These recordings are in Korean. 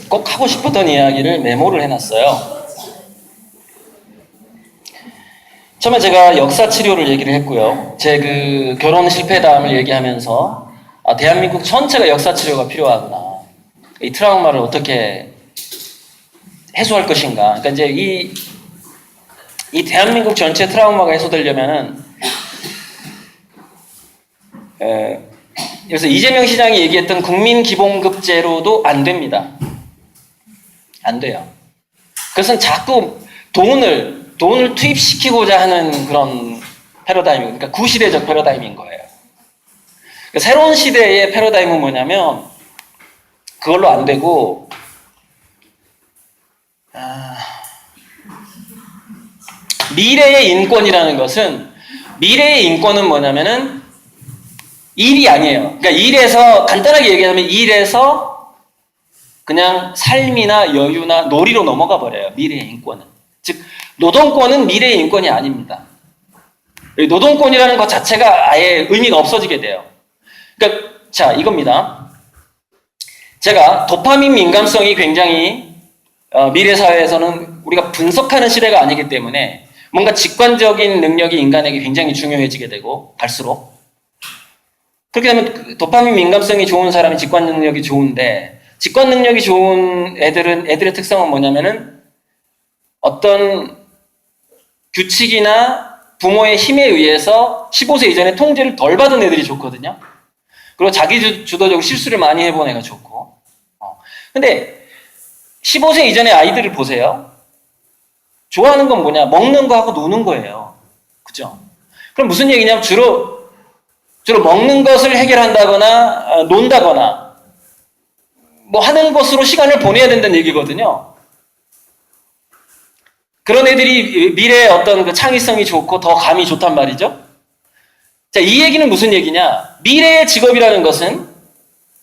꼭 하고 싶었던 이야기를 메모를 해놨어요. 처음에 제가 역사 치료를 얘기를 했고요. 제 그 결혼 실패담을 얘기하면서 대한민국 전체가 역사 치료가 필요하구나. 이 트라우마를 어떻게 해소할 것인가. 그러니까 이제 이 대한민국 전체 트라우마가 해소되려면은 그래서 이재명 시장이 얘기했던 국민기본급제로도 안 됩니다. 안 돼요. 그것은 자꾸 돈을 투입시키고자 하는 그런 패러다임이고, 그러니까 구시대적 패러다임인 거예요. 그러니까 새로운 시대의 패러다임은 뭐냐면 그걸로 안 되고 미래의 인권이라는 것은, 미래의 인권은 뭐냐면은 일이 아니에요. 그러니까 일에서, 간단하게 얘기하면 일에서 그냥 삶이나 여유나 놀이로 넘어가 버려요. 미래의 인권은. 즉 노동권은 미래의 인권이 아닙니다. 노동권이라는 것 자체가 아예 의미가 없어지게 돼요. 그러니까 자, 이겁니다. 제가 도파민 민감성이 굉장히 미래 사회에서는 우리가 분석하는 시대가 아니기 때문에 뭔가 직관적인 능력이 인간에게 굉장히 중요해지게 되고 갈수록, 그렇게 되면 도파민 민감성이 좋은 사람이 직관 능력이 좋은데, 직관 능력이 좋은 애들의 특성은 뭐냐면은 어떤 규칙이나 부모의 힘에 의해서 15세 이전에 통제를 덜 받은 애들이 좋거든요. 그리고 자기 주도적으로 실수를 많이 해본 애가 좋고. 근데 15세 이전의 아이들을 보세요. 좋아하는 건 뭐냐? 먹는 거하고 노는 거예요. 그죠? 그럼 무슨 얘기냐면 주로 먹는 것을 해결한다거나 논다거나 뭐 하는 것으로 시간을 보내야 된다는 얘기거든요. 그런 애들이 미래에 어떤 그 창의성이 좋고 더 감이 좋단 말이죠. 자, 이 얘기는 무슨 얘기냐? 미래의 직업이라는 것은,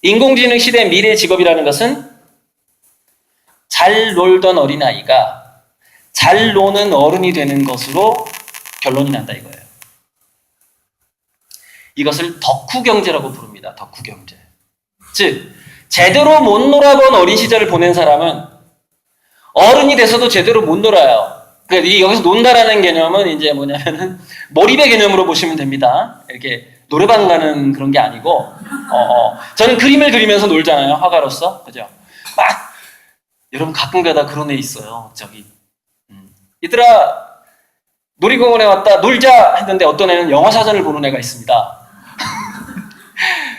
인공지능 시대의 미래의 직업이라는 것은 잘 놀던 어린아이가 잘 노는 어른이 되는 것으로 결론이 난다 이거예요. 이것을 덕후경제라고 부릅니다. 덕후경제. 즉 제대로 못 놀아본 어린 시절을 보낸 사람은 어른이 돼서도 제대로 못 놀아요. 그러니까 여기서 논다라는 개념은 이제 뭐냐면은 몰입의 개념으로 보시면 됩니다. 이렇게 노래방 가는 그런 게 아니고, 저는 그림을 그리면서 놀잖아요. 화가로서. 그죠? 막, 여러분 가끔가다 그런 애 있어요. 저기, 얘들아, 놀이공원에 왔다, 놀자! 했는데 어떤 애는 영어 사전을 보는 애가 있습니다.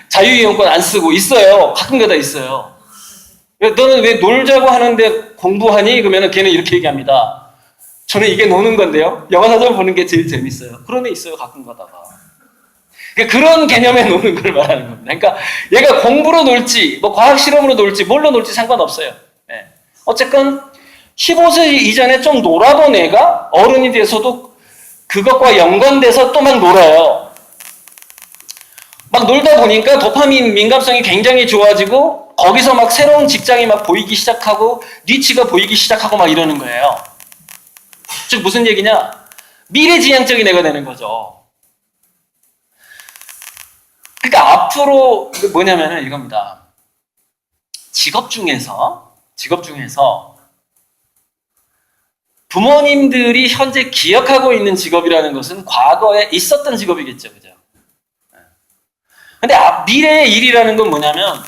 자유이용권 안 쓰고 있어요. 가끔가다 있어요. 너는 왜 놀자고 하는데 공부하니? 그러면 걔는 이렇게 얘기합니다. 저는 이게 노는 건데요. 영어 사전 보는 게 제일 재밌어요. 그런 애 있어요. 가끔 가다가. 그러니까 그런 개념에 노는 걸 말하는 겁니다. 그러니까 얘가 공부로 놀지, 뭐 과학 실험으로 놀지, 뭘로 놀지 상관없어요. 네. 어쨌건 15세 이전에 좀 놀아본 애가 어른이 돼서도 그것과 연관돼서 또 막 놀아요. 막 놀다 보니까 도파민 민감성이 굉장히 좋아지고 거기서 막 새로운 직장이 막 보이기 시작하고 니치가 보이기 시작하고 막 이러는 거예요. 즉 무슨 얘기냐? 미래지향적인 애가 되는 거죠. 그러니까 앞으로 뭐냐면은 이겁니다. 직업 중에서 부모님들이 현재 기억하고 있는 직업이라는 것은 과거에 있었던 직업이겠죠. 그죠? 근데 미래의 일이라는 건 뭐냐면,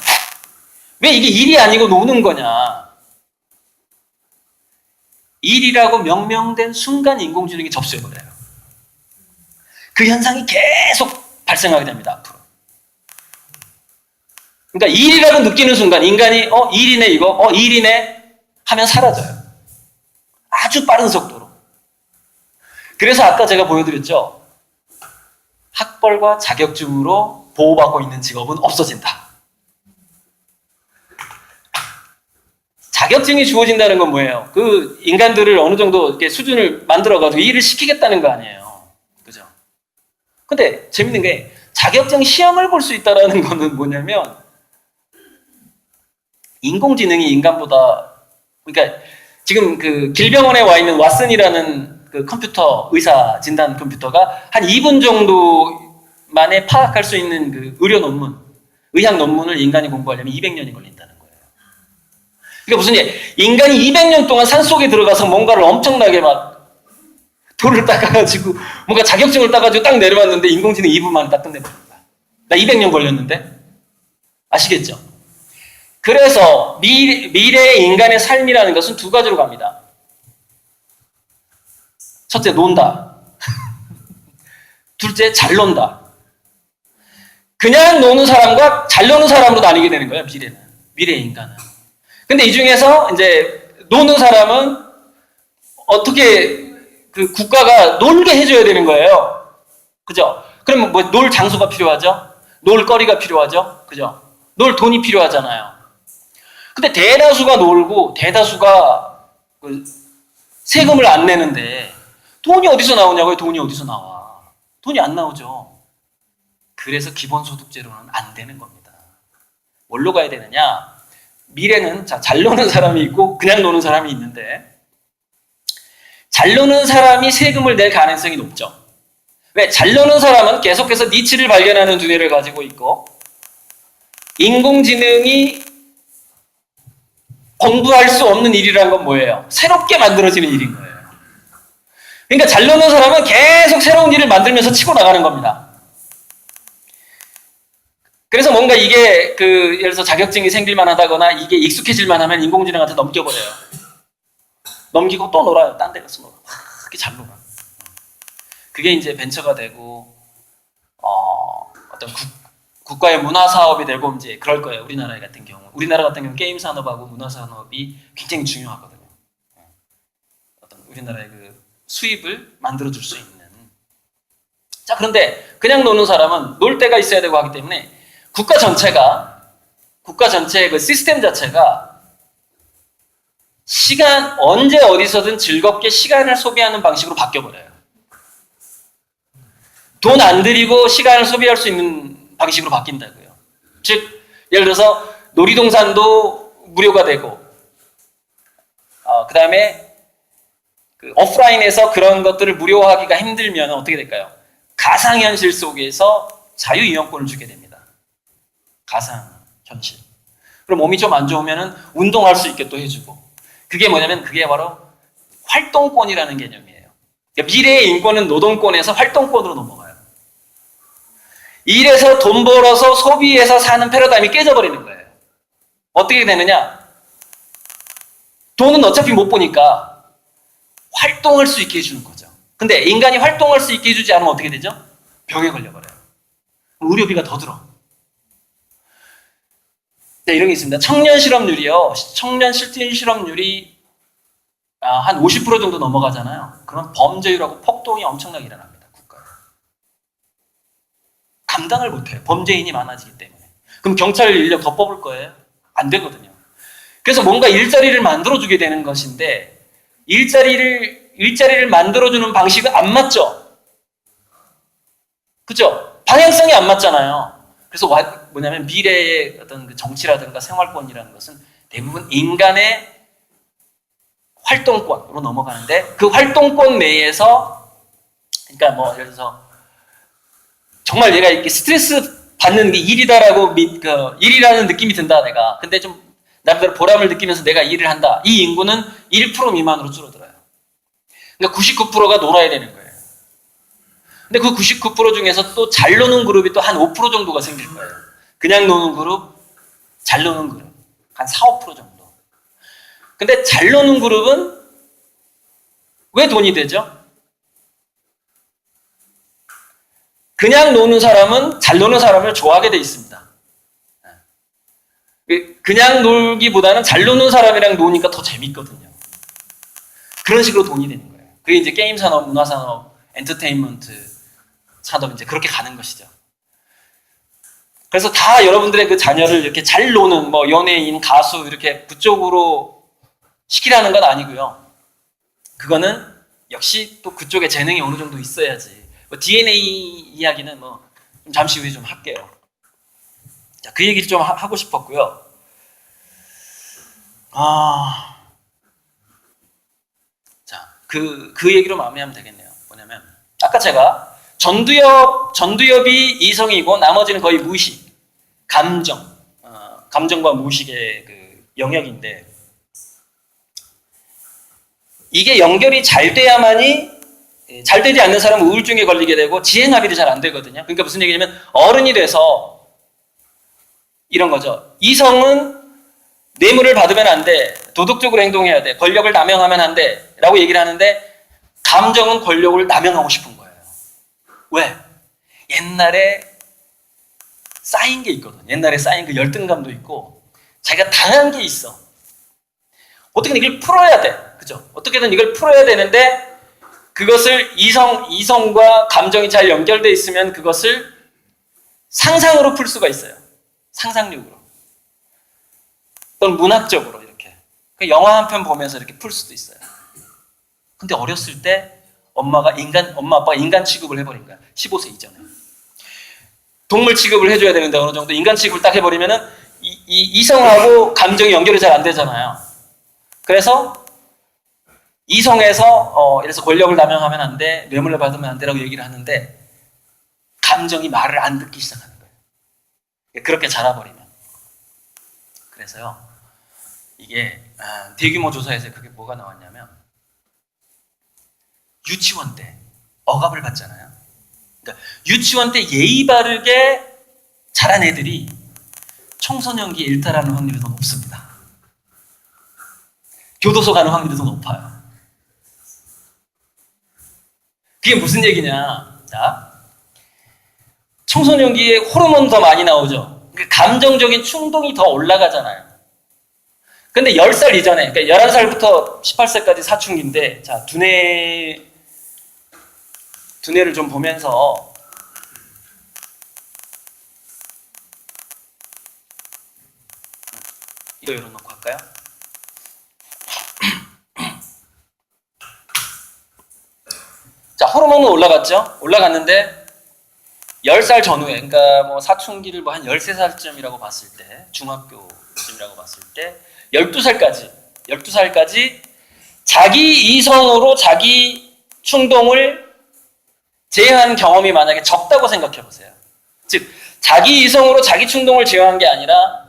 왜 이게 일이 아니고 노는 거냐? 일이라고 명명된 순간 인공지능이 접수해버려요. 그 현상이 계속 발생하게 됩니다, 앞으로. 그러니까 일이라고 느끼는 순간 인간이 일이네 이거, 일이네 하면 사라져요. 아주 빠른 속도로. 그래서 아까 제가 보여드렸죠. 학벌과 자격증으로 보호받고 있는 직업은 없어진다. 자격증이 주어진다는 건 뭐예요? 그 인간들을 어느 정도 이렇게 수준을 만들어가지고 일을 시키겠다는 거 아니에요. 그죠? 근데 재밌는 게 자격증 시험을 볼 수 있다는 거는 뭐냐면 인공지능이 인간보다, 그러니까 지금 그 길병원에 와 있는 왓슨이라는 그 컴퓨터, 의사 진단 컴퓨터가 한 2분 정도 만에 파악할 수 있는 그 의료 논문, 의학 논문을 인간이 공부하려면 200년이 걸린다는 거예요. 그러니까 무슨 인간이 200년 동안 산속에 들어가서 뭔가를 엄청나게 막 돌을 닦아가지고 뭔가 자격증을 따가지고 딱 내려왔는데 인공지능 2분 만에 딱 끝내버립니다. 나 200년 걸렸는데? 아시겠죠? 그래서 미래의 인간의 삶이라는 것은 두 가지로 갑니다. 첫째, 논다. 둘째, 잘 논다. 그냥 노는 사람과 잘 노는 사람으로 나뉘게 되는 거예요, 미래의 인간은. 근데 이 중에서 이제 노는 사람은 어떻게 그 국가가 놀게 해줘야 되는 거예요. 그죠? 그러면 뭐 놀 장소가 필요하죠? 놀 거리가 필요하죠? 그죠? 놀 돈이 필요하잖아요. 근데 대다수가 놀고 대다수가 그 세금을 안 내는데 돈이 어디서 나오냐고요? 돈이 어디서 나와? 돈이 안 나오죠. 그래서 기본소득제로는 안 되는 겁니다. 뭘로 가야 되느냐? 미래는 잘 노는 사람이 있고 그냥 노는 사람이 있는데 잘 노는 사람이 세금을 낼 가능성이 높죠. 왜? 잘 노는 사람은 계속해서 니치를 발견하는 두뇌를 가지고 있고 인공지능이 공부할 수 없는 일이라는 건 뭐예요? 새롭게 만들어지는 일인 거예요. 그러니까 잘 노는 사람은 계속 새로운 일을 만들면서 치고 나가는 겁니다. 그래서 뭔가 이게 예를 들어서 자격증이 생길만 하다거나 이게 익숙해질만 하면 인공지능한테 넘겨버려요. 넘기고 또 놀아요. 딴 데 가서 놀아. 그렇게 잘 놀아. 그게 이제 벤처가 되고 어떤 국가의 문화 사업이 되고 이제 그럴 거예요. 우리나라 같은 경우 게임 산업하고 문화 산업이 굉장히 중요하거든요. 어떤 우리나라의 그 수입을 만들어줄 수 있는. 자, 그런데 그냥 노는 사람은 놀 데가 있어야 되고 하기 때문에 국가 전체의 그 시스템 자체가 언제 어디서든 즐겁게 시간을 소비하는 방식으로 바뀌어버려요. 돈 안 들이고 시간을 소비할 수 있는 방식으로 바뀐다고요. 즉, 예를 들어서 놀이동산도 무료가 되고, 그 다음에 오프라인에서 그런 것들을 무료화하기가 힘들면 어떻게 될까요? 가상현실 속에서 자유이용권을 주게 됩니다. 가상현실. 그럼 몸이 좀 안 좋으면 운동할 수 있게 또 해주고. 그게 뭐냐면 그게 바로 활동권이라는 개념이에요. 그러니까 미래의 인권은 노동권에서 활동권으로 넘어가요. 일해서 돈 벌어서 소비해서 사는 패러다임이 깨져버리는 거예요. 어떻게 되느냐? 돈은 어차피 못 보니까 활동할 수 있게 해주는 거죠. 근데 인간이 활동할 수 있게 해주지 않으면 어떻게 되죠? 병에 걸려버려요. 의료비가 더 들어. 네, 이런 게 있습니다. 청년 실업률이요. 청년 실업률이 한 50% 정도 넘어가잖아요. 그럼 범죄율하고 폭동이 엄청나게 일어납니다. 국가에. 감당을 못해요. 범죄인이 많아지기 때문에. 그럼 경찰 인력 더 뽑을 거예요? 안 되거든요. 그래서 뭔가 일자리를 만들어주게 되는 것인데 일자리를 만들어주는 방식은 안 맞죠? 그죠? 방향성이 안 맞잖아요. 그래서 뭐냐면 미래의 어떤 그 정치라든가 생활권이라는 것은 대부분 인간의 활동권으로 넘어가는데 그 활동권 내에서 그러니까 뭐 예를 들어서 정말 내가 이렇게 스트레스 받는 게 일이다라고 일이라는 느낌이 든다 내가. 근데 좀 나름대로 보람을 느끼면서 내가 일을 한다. 이 인구는 1% 미만으로 줄어들어요. 그러니까 99%가 놀아야 되는 거예요. 근데 그 99% 중에서 또 잘 노는 그룹이 또 한 5% 정도가 생길 거예요. 그냥 노는 그룹, 잘 노는 그룹. 한 4, 5% 정도. 근데 잘 노는 그룹은 왜 돈이 되죠? 그냥 노는 사람은 잘 노는 사람을 좋아하게 돼 있습니다. 그냥 놀기보다는 잘 노는 사람이랑 노니까 더 재밌거든요. 그런 식으로 돈이 되는 거예요. 그게 이제 게임 산업, 문화 산업, 엔터테인먼트 산업 이제 그렇게 가는 것이죠. 그래서 다 여러분들의 그 자녀를 이렇게 잘 노는 뭐 연예인, 가수 이렇게 그쪽으로 시키라는 건 아니고요. 그거는 역시 또 그쪽에 재능이 어느 정도 있어야지. 뭐 DNA 이야기는 뭐 좀 잠시 후에 좀 할게요. 자, 그 얘기를 좀 하고 싶었고요. 자, 그 얘기로 마무리하면 되겠네요. 뭐냐면 아까 제가 전두엽이 이성이고 나머지는 거의 무의식, 감정과 무의식의 그 영역인데 이게 연결이 잘 돼야만이, 잘 되지 않는 사람은 우울증에 걸리게 되고 지행합의도 잘 안 되거든요. 그러니까 무슨 얘기냐면 어른이 돼서 이런 거죠. 이성은 뇌물을 받으면 안 돼. 도덕적으로 행동해야 돼. 권력을 남용하면 안 돼. 라고 얘기를 하는데 감정은 권력을 남용하고 싶은 거예요. 왜? 옛날에 쌓인 게 있거든. 옛날에 쌓인 그 열등감도 있고 자기가 당한 게 있어. 어떻게든 이걸 풀어야 돼. 그죠? 어떻게든 이걸 풀어야 되는데 그것을 이성과 감정이 잘 연결돼 있으면 그것을 상상으로 풀 수가 있어요. 상상력으로. 또는 문학적으로 이렇게. 영화 한 편 보면서 이렇게 풀 수도 있어요. 근데 어렸을 때 엄마 아빠가 인간 취급을 해버린 거야. 15세 이전에. 동물 취급을 해줘야 되는데 어느 정도 인간 취급을 딱 해버리면은 이성하고 감정이 연결이 잘 안 되잖아요. 그래서 이성에서 이래서 권력을 남용하면 안 돼, 뇌물을 받으면 안 돼라고 얘기를 하는데 감정이 말을 안 듣기 시작하는 거예요. 그렇게 자라버리면. 그래서요, 이게 대규모 조사에서 그게 뭐가 나왔냐면 유치원 때 억압을 받잖아요. 그러니까 유치원 때 예의 바르게 자란 애들이 청소년기에 일탈하는 확률이 더 높습니다. 교도소 가는 확률이 더 높아요. 그게 무슨 얘기냐? 자, 청소년기에 호르몬 더 많이 나오죠. 감정적인 충동이 더 올라가잖아요. 근데 10살 이전에, 그러니까 11살부터 18살까지 사춘기인데, 자, 두뇌를 좀 보면서 이거 열어놓고 할까요? 자, 호르몬은 올라갔죠? 올라갔는데 10살 전후에, 그러니까 뭐 사춘기를 뭐 한 13살쯤이라고 봤을 때, 중학교쯤이라고 봤을 때 12살까지 자기 이성으로 자기 충동을 제어한 경험이 만약에 적다고 생각해 보세요. 즉, 자기 이성으로 자기 충동을 제어한 게 아니라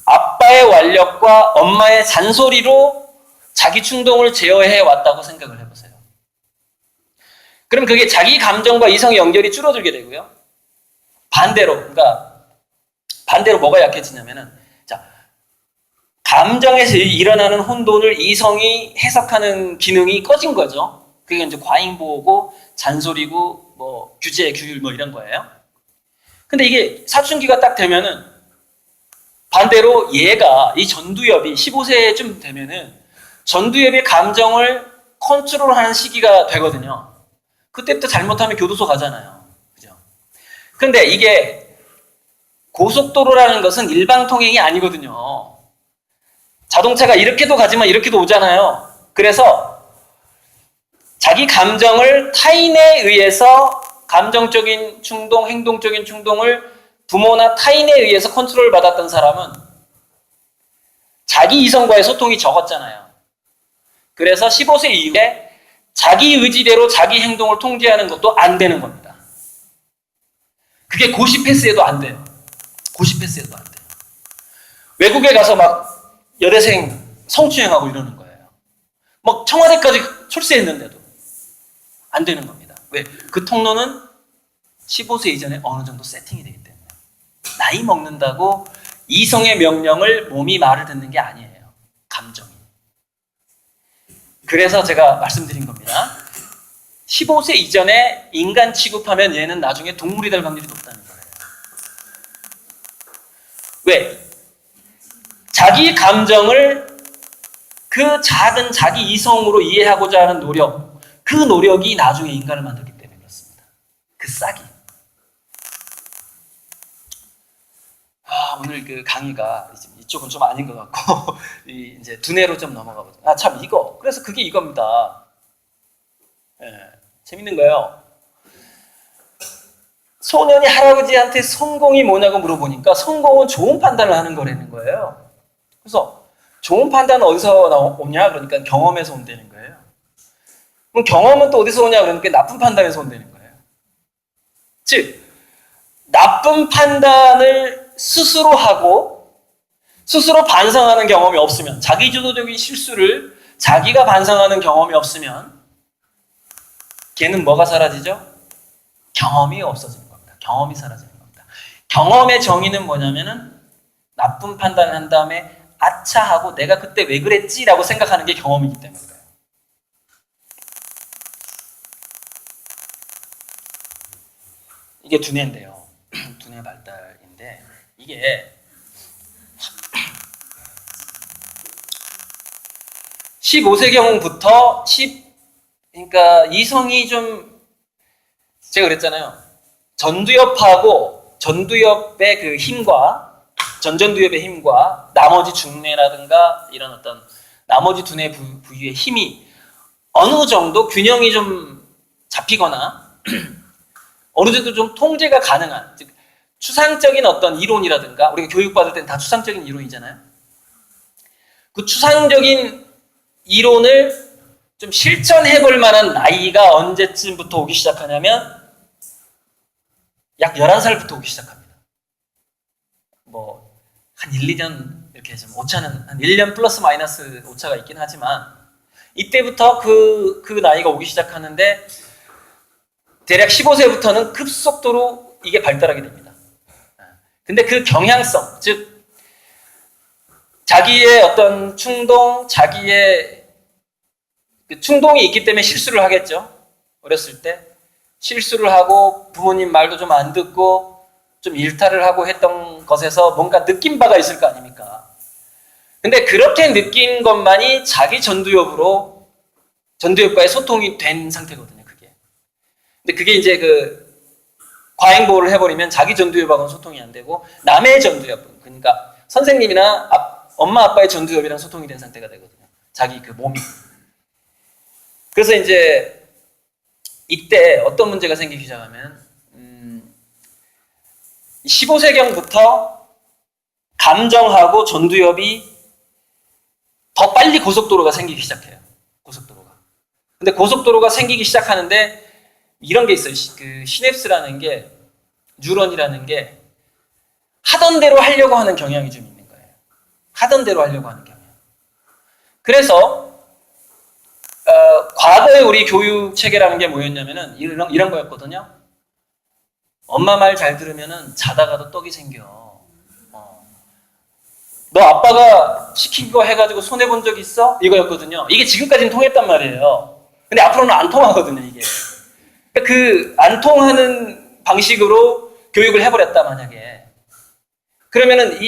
아빠의 완력과 엄마의 잔소리로 자기 충동을 제어해 왔다고 생각을 해보세요. 그럼 그게 자기 감정과 이성의 연결이 줄어들게 되고요. 반대로 뭐가 약해지냐면은, 자, 감정에서 일어나는 혼돈을 이성이 해석하는 기능이 꺼진 거죠. 그게 이제 과잉보호고, 잔소리고, 뭐, 규제, 규율 뭐 이런 거예요. 근데 이게 사춘기가 딱 되면은, 반대로 얘가, 이 전두엽이 15세쯤 되면은, 전두엽의 감정을 컨트롤하는 시기가 되거든요. 그때부터 잘못하면 교도소 가잖아요. 그죠? 근데 이게 고속도로라는 것은 일방통행이 아니거든요. 자동차가 이렇게도 가지만 이렇게도 오잖아요. 그래서 자기 감정을 타인에 의해서 감정적인 충동, 행동적인 충동을 부모나 타인에 의해서 컨트롤 받았던 사람은 자기 이성과의 소통이 적었잖아요. 그래서 15세 이후에 자기 의지대로 자기 행동을 통제하는 것도 안 되는 겁니다. 그게 고시 패스해도 안 돼요. 고시 패스해도 안 돼요. 외국에 가서 막 여대생 성추행하고 이러는 거예요. 막 청와대까지 출세했는데도 안 되는 겁니다. 왜? 그 통로는 15세 이전에 어느 정도 세팅이 되기 때문에. 나이 먹는다고 이성의 명령을 몸이 말을 듣는 게 아니에요. 감정이. 그래서 제가 말씀드린 겁니다. 15세 이전에 인간 취급하면 얘는 나중에 동물이 될 확률이 높다는 거예요. 왜? 자기 감정을 그 작은 자기 이성으로 이해하고자 하는 노력, 그 노력이 나중에 인간을 만들기 때문에 그렇습니다. 그 싹이. 오늘 그 강의가 이쪽은 좀 아닌 것 같고 이제 두뇌로 좀 넘어가 보죠. 참 이거. 그래서 그게 이겁니다. 재밌는 거예요. 소년이 할아버지한테 성공이 뭐냐고 물어보니까 성공은 좋은 판단을 하는 거라는 거예요. 그래서 좋은 판단은 어디서 오냐? 그러니까 경험에서 온다는 거예요. 그럼 경험은 또 어디서 오냐? 그러니까 나쁜 판단에서 온다는 거예요. 즉, 나쁜 판단을 스스로 하고 스스로 반성하는 경험이 없으면, 자기주도적인 실수를 자기가 반성하는 경험이 없으면 걔는 뭐가 사라지죠? 경험이 없어지는 겁니다. 경험이 사라지는 겁니다. 경험의 정의는 뭐냐면은 나쁜 판단을 한 다음에 아차 하고 내가 그때 왜 그랬지라고 생각하는 게 경험이기 때문에 그래요. 이게 두뇌인데요. 두뇌 발달인데 이게 15세경부터 그러니까 이성이 좀 제가 그랬잖아요. 전두엽하고 전두엽의 그 힘과 전전두엽의 힘과 나머지 중뇌라든가 이런 어떤 나머지 두뇌 부위의 힘이 어느 정도 균형이 좀 잡히거나 어느 정도 좀 통제가 가능한, 즉 추상적인 어떤 이론이라든가 우리가 교육받을 때는 다 추상적인 이론이잖아요. 그 추상적인 이론을 좀 실천해 볼 만한 나이가 언제쯤부터 오기 시작하냐면 약 11살부터 오기 시작합니다. 뭐 한 1, 2년 이렇게 좀 오차는 한 1년 플러스 마이너스 오차가 있긴 하지만 이때부터 그 나이가 오기 시작하는데 대략 15세부터는 급속도로 이게 발달하게 됩니다. 근데 그 경향성, 즉 자기의 어떤 충동, 자기의 그 충동이 있기 때문에 실수를 하겠죠. 어렸을 때 실수를 하고 부모님 말도 좀 안 듣고 좀 일탈을 하고 했던 것에서 뭔가 느낀 바가 있을 거 아닙니까? 근데 그렇게 느낀 것만이 자기 전두엽과의 소통이 된 상태거든요, 그게. 근데 그게 이제 그 과잉보호를 해버리면 자기 전두엽하고는 소통이 안 되고 남의 전두엽, 그러니까 선생님이나 엄마 아빠의 전두엽이랑 소통이 된 상태가 되거든요. 자기 그 몸이. 그래서 이제 이때 어떤 문제가 생기기 시작하면 15세경부터 감정하고 전두엽이 더 빨리 고속도로가 생기기 시작해요. 고속도로가. 근데 고속도로가 생기기 시작하는데 이런 게 있어요. 그 시냅스라는 게, 뉴런이라는 게 하던 대로 하려고 하는 경향이 좀 있는 거예요. 하던 대로 하려고 하는 경향. 그래서 과거에 우리 교육 체계라는 게 뭐였냐면은 이런 거였거든요. 엄마 말 잘 들으면은 자다가도 떡이 생겨. 너 아빠가 시킨 거 해가지고 손해본 적 있어? 이거였거든요. 이게 지금까지는 통했단 말이에요. 근데 앞으로는 안 통하거든요, 이게. 그 안 통하는 방식으로 교육을 해버렸다, 만약에. 그러면은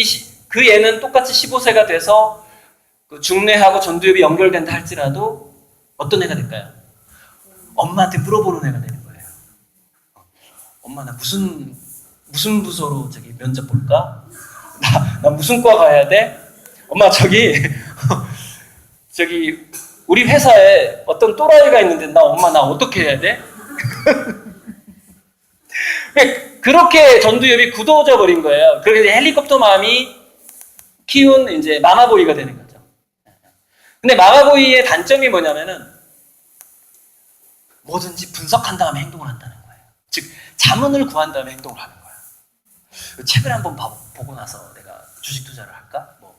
그 애는 똑같이 15세가 돼서 그 중뇌하고 전두엽이 연결된다 할지라도 어떤 애가 될까요? 엄마한테 물어보는 애가 되는 거예요. 엄마, 나 무슨 부서로 저기 면접 볼까? 나 무슨 과 가야 돼? 엄마, 저기 우리 회사에 어떤 또라이가 있는데 엄마 나 어떻게 해야 돼? 그렇게 전두엽이 굳어져 버린 거예요. 그래서 헬리콥터 맘이 키운 이제 마마보이가 되는 거죠. 근데 마마보이의 단점이 뭐냐면은 뭐든지 분석한 다음에 행동을 한다는 거예요. 즉 자문을 구한 다음에 행동을 하는 거예요. 책을 한번 보고 나서 내가 주식 투자를 할까? 뭐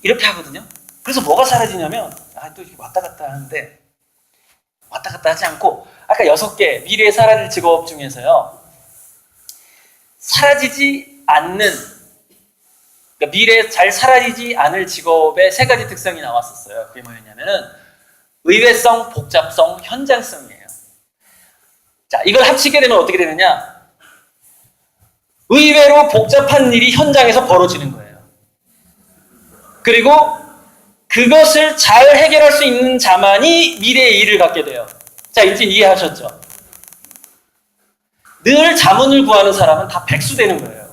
이렇게 하거든요. 그래서 뭐가 사라지냐면 또 이렇게 왔다 갔다 하는데 왔다 갔다 하지 않고 아까 6개 미래에 사라질 직업 중에서요. 사라지지 않는, 그러니까 미래에 잘 사라지지 않을 직업의 3가지 특성이 나왔었어요. 그게 뭐였냐면은 의외성, 복잡성, 현장성이에요. 자, 이걸 합치게 되면 어떻게 되느냐? 의외로 복잡한 일이 현장에서 벌어지는 거예요. 그리고 그것을 잘 해결할 수 있는 자만이 미래의 일을 갖게 돼요. 자, 이제 이해하셨죠? 늘 자문을 구하는 사람은 다 백수되는 거예요.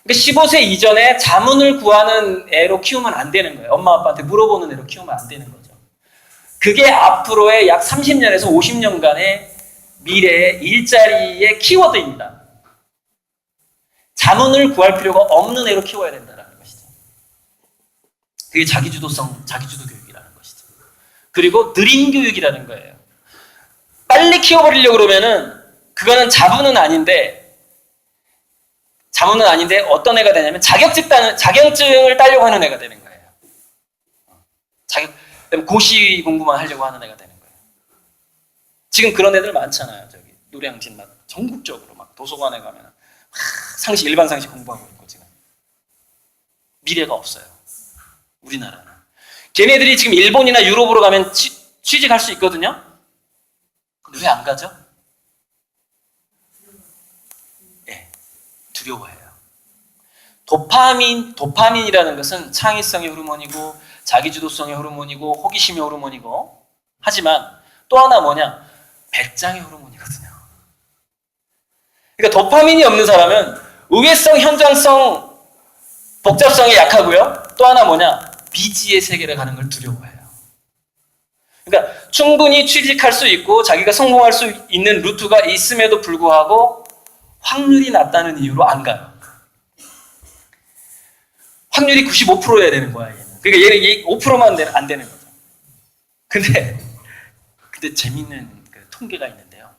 그러니까 15세 이전에 자문을 구하는 애로 키우면 안 되는 거예요. 엄마 아빠한테 물어보는 애로 키우면 안 되는 거죠. 그게 앞으로의 약 30년에서 50년간의 미래의 일자리의 키워드입니다. 자문을 구할 필요가 없는 애로 키워야 된다는 것이죠. 그게 자기주도성, 자기주도 교육이라는 것이죠. 그리고 느린 교육이라는 거예요. 빨리 키워버리려고 그러면은 그거는 자문은 아닌데 어떤 애가 되냐면 자격증을 따려고 하는 애가 되는 거예요. 고시 공부만 하려고 하는 애가 되는 거예요. 지금 그런 애들 많잖아요. 저기 노량진 막 전국적으로 막 도서관에 가면 상식 일반 상식 공부하고 있고 지금 미래가 없어요. 우리나라는. 걔네들이 지금 일본이나 유럽으로 가면 취직할 수 있거든요. 근데 왜 안 가죠? 네, 두려워해요. 도파민이라는 것은 창의성의 호르몬이고 자기주도성의 호르몬이고 호기심의 호르몬이고 하지만 또 하나 뭐냐? 배짱의 호르몬이거든요. 그러니까 도파민이 없는 사람은 의외성, 현장성, 복잡성이 약하고요. 또 하나 뭐냐? 미지의 세계를 가는 걸 두려워해요. 그러니까 충분히 취직할 수 있고 자기가 성공할 수 있는 루트가 있음에도 불구하고 확률이 낮다는 이유로 안 가요. 확률이 95%여야 되는 거야, 얘는. 그러니까 얘는 5%만 안 되는 거죠. 근데 재밌는 그 통계가 있는데요.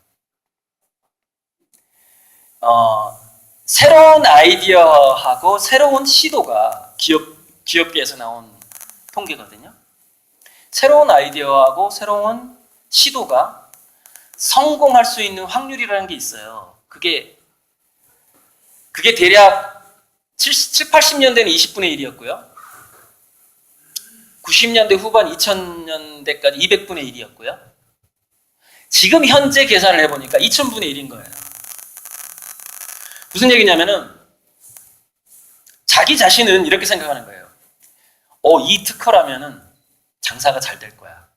새로운 아이디어하고 새로운 시도가 기업계에서 나온 통계거든요. 새로운 아이디어하고 새로운 시도가 성공할 수 있는 확률이라는 게 있어요. 그게 대략 80년대는 20분의 1이었고요. 90년대 후반 2000년대까지 200분의 1이었고요. 지금 현재 계산을 해보니까 2000분의 1인 거예요. 무슨 얘기냐면은 자기 자신은 이렇게 생각하는 거예요. 이 특허라면은 장사가 잘 될 거야.